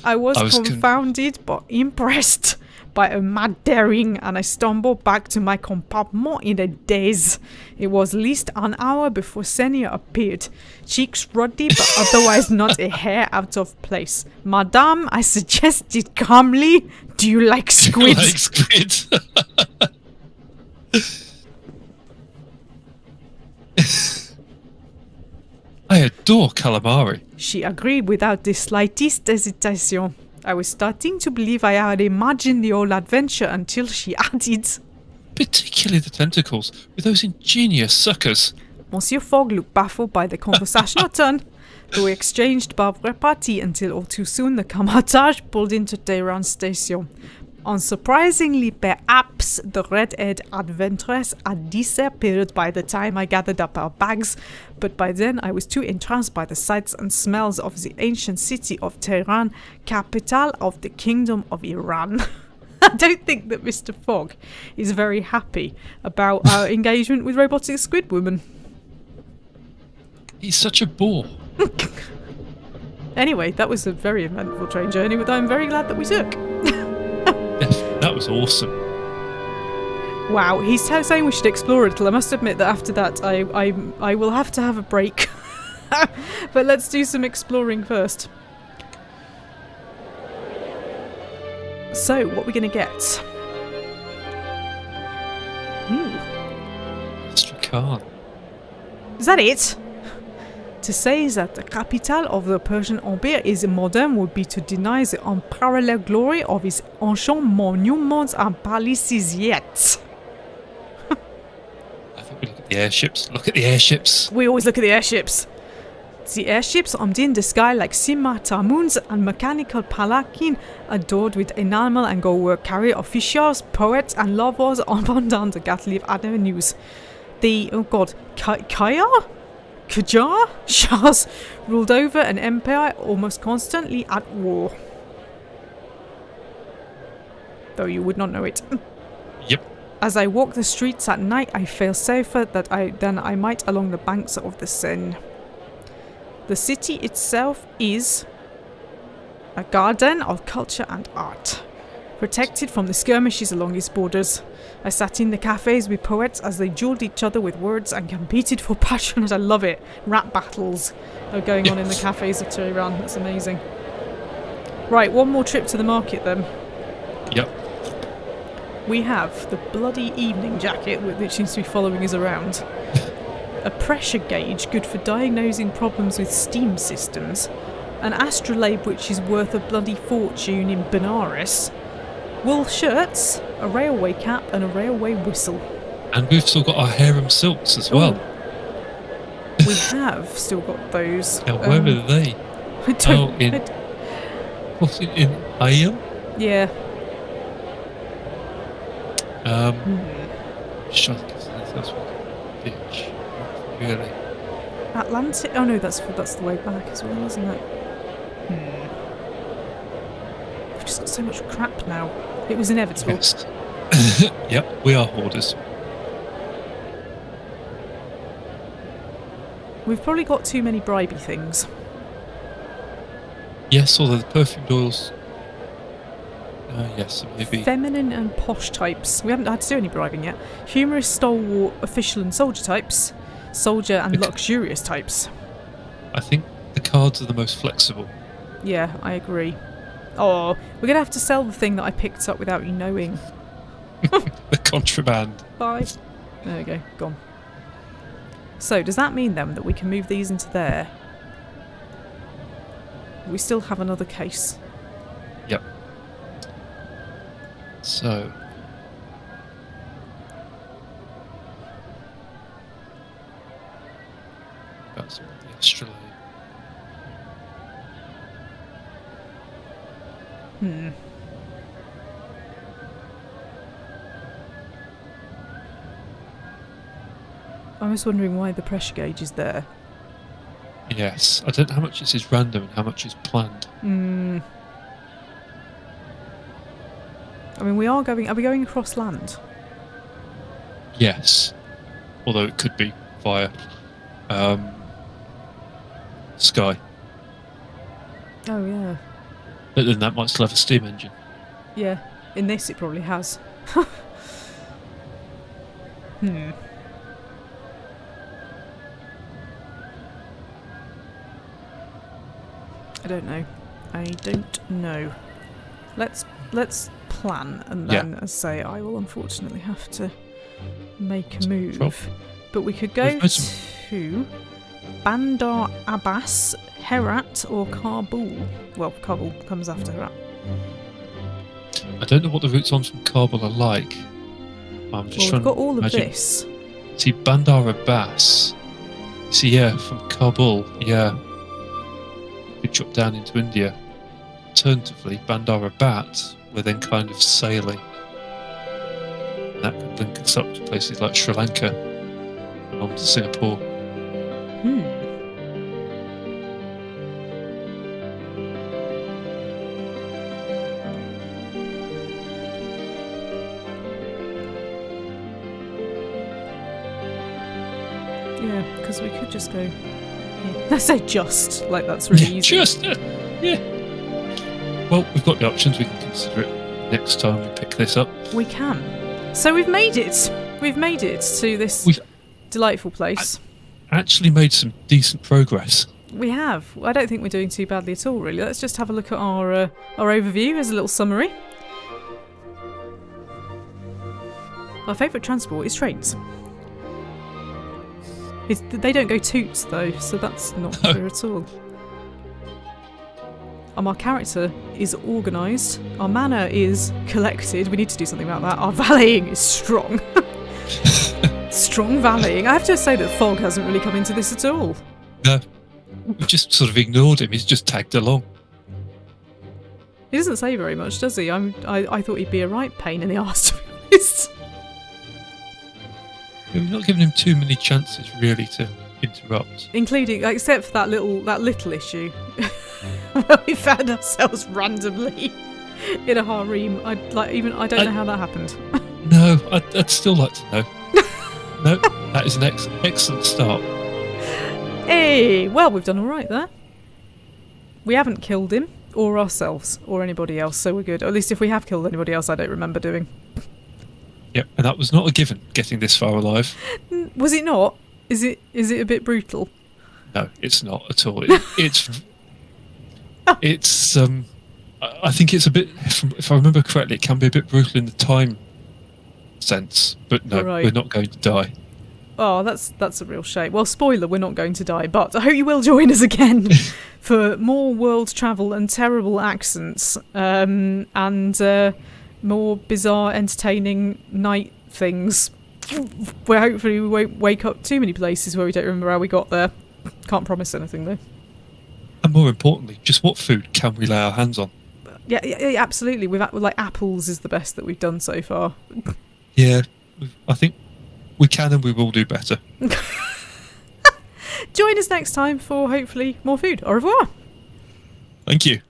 A: I was confounded but impressed by her mad daring, and I stumbled back to my compartment in a daze. It was at least an hour before Senia appeared, cheeks ruddy but otherwise not a hair out of place. Madame, I suggested calmly, do you like squid?
B: Like squid. I adore calamari.
A: She agreed without the slightest hesitation. I was starting to believe I had imagined the whole adventure until she added,
B: Particularly the tentacles, with those ingenious suckers.
A: Monsieur Fogg looked baffled by the conversational turn. We exchanged barb repartee until all too soon the camartage pulled into Tehran station. Unsurprisingly, perhaps the red-haired adventuress had disappeared by the time I gathered up our bags, but by then I was too entranced by the sights and smells of the ancient city of Tehran, capital of the Kingdom of Iran. I don't think that Mr. Fogg is very happy about our engagement with robotic squid woman.
B: He's such a bore.
A: Anyway, that was a very eventful train journey that I'm very glad that we took.
B: That was awesome.
A: Wow, he's saying we should explore a little. I must admit that after that I will have to have a break. But let's do some exploring first. So, what are we going to get?
B: Mr. Khan.
A: Is that it? To say that the capital of the Persian Empire is modern would be to deny the unparalleled glory of its ancient monuments and palaces yet.
B: I think we look at the airships. Look at the airships.
A: We always look at the airships. The airships in the sky like simar-tamuns and mechanical palanquin adored with enamel and gold carry officials, poets and lovers up and down the Gatliv avenues. The, Qajar Shahs ruled over an empire almost constantly at war. Though you would not know it.
B: Yep.
A: As I walk the streets at night, I feel safer than I might along the banks of the Seine. The city itself is a garden of culture and art, protected from the skirmishes along its borders. I sat in the cafes with poets as they duelled each other with words and competed for passion. I love it. Rap battles are going on in the cafes of Tehran. That's amazing. Right, one more trip to the market then.
B: Yep.
A: We have the bloody evening jacket, which seems to be following us around. A pressure gauge, good for diagnosing problems with steam systems. An astrolabe, which is worth a bloody fortune in Benares. Wool shirts, a railway cap and a railway whistle.
B: And we've still got our harem silks as well.
A: We have still got those.
B: Now, where are they?
A: I don't...
B: What's it in Ayel?
A: Yeah.
B: Bitch. Really?
A: Atlantic? Oh no, that's the way back as well, isn't it? We've just got so much crap now. It was inevitable.
B: Yes. Yep, we are hoarders.
A: We've probably got too many bribey things.
B: Yes, although the perfumed oils... yes, maybe...
A: Feminine and posh types. We haven't had to do any bribing yet. Humorous, stalwart, official and soldier types. Soldier and luxurious types.
B: I think the cards are the most flexible.
A: Yeah, I agree. Oh, we're going to have to sell the thing that I picked up without you knowing.
B: The contraband.
A: Bye. There we go. Gone. So, does that mean then that we can move these into there? We still have another case.
B: Yep. So. That's the astrolabe.
A: I was wondering why the pressure gauge is there.
B: Yes, I don't know how much this is random and how much is planned.
A: I mean, are we going across land?
B: Yes, although it could be via sky.
A: Oh, yeah.
B: But then that might still have a steam engine.
A: Yeah, in this it probably has. I don't know. I don't know. Let's plan, and then, as I say, I will unfortunately have to make a move. But we could go to Bandar Abbas, Herat, or Kabul. Well, Kabul comes after Herat.
B: I don't know what the routes on from Kabul are like. I'm just trying
A: we've got
B: to
A: all
B: imagine.
A: of this.
B: See, Bandar Abbas. See, yeah, from Kabul, yeah. We drop down into India. Alternatively, Bandar Abbas, we're then kind of sailing. And that could link us up to places like Sri Lanka and on to Singapore.
A: Yeah, because we could just go here. I say just, like that's really easy.
B: Just, yeah. Well, we've got the options. We can consider it next time we pick this up.
A: We can. So we've made it. We've made it to this delightful place.
B: Actually made some decent progress.
A: We have. I don't think we're doing too badly at all, really. Let's just have a look at our overview as a little summary. Our favourite transport is trains. They don't go toots, though, so that's not true at all. Our character is organised. Our manner is collected. We need to do something about that. Our valeting is strong. Strong valeting. I have to say that Fog hasn't really come into this at all.
B: No. We've just sort of ignored him. He's just tagged along.
A: He doesn't say very much, does he? I thought he'd be a right pain in the arse, to be honest.
B: We've not given him too many chances, really, to interrupt.
A: Including, except for that little issue, where we found ourselves randomly in a harem. I don't know how that happened.
B: No, I'd still like to know. No, that is an excellent start.
A: Hey, well, we've done all right there. We haven't killed him, or ourselves, or anybody else, so we're good. Or at least if we have killed anybody else, I don't remember doing.
B: Yep, and that was not a given, getting this far alive.
A: Was it not? Is it a bit brutal?
B: No, it's not at all. It's I think it's a bit, if I remember correctly, it can be a bit brutal in the time sense, but no,
A: right.
B: We're not going to die.
A: Oh, that's a real shame. Well, spoiler, we're not going to die, but I hope you will join us again for more world travel and terrible accents, and more bizarre, entertaining night things, where hopefully we won't wake up too many places where we don't remember how we got there. Can't promise anything, though.
B: And more importantly, just what food can we lay our hands on?
A: Yeah, absolutely. Like apples is the best that we've done so far.
B: Yeah, I think we can and we will do better.
A: Join us next time for hopefully more food. Au revoir.
B: Thank you.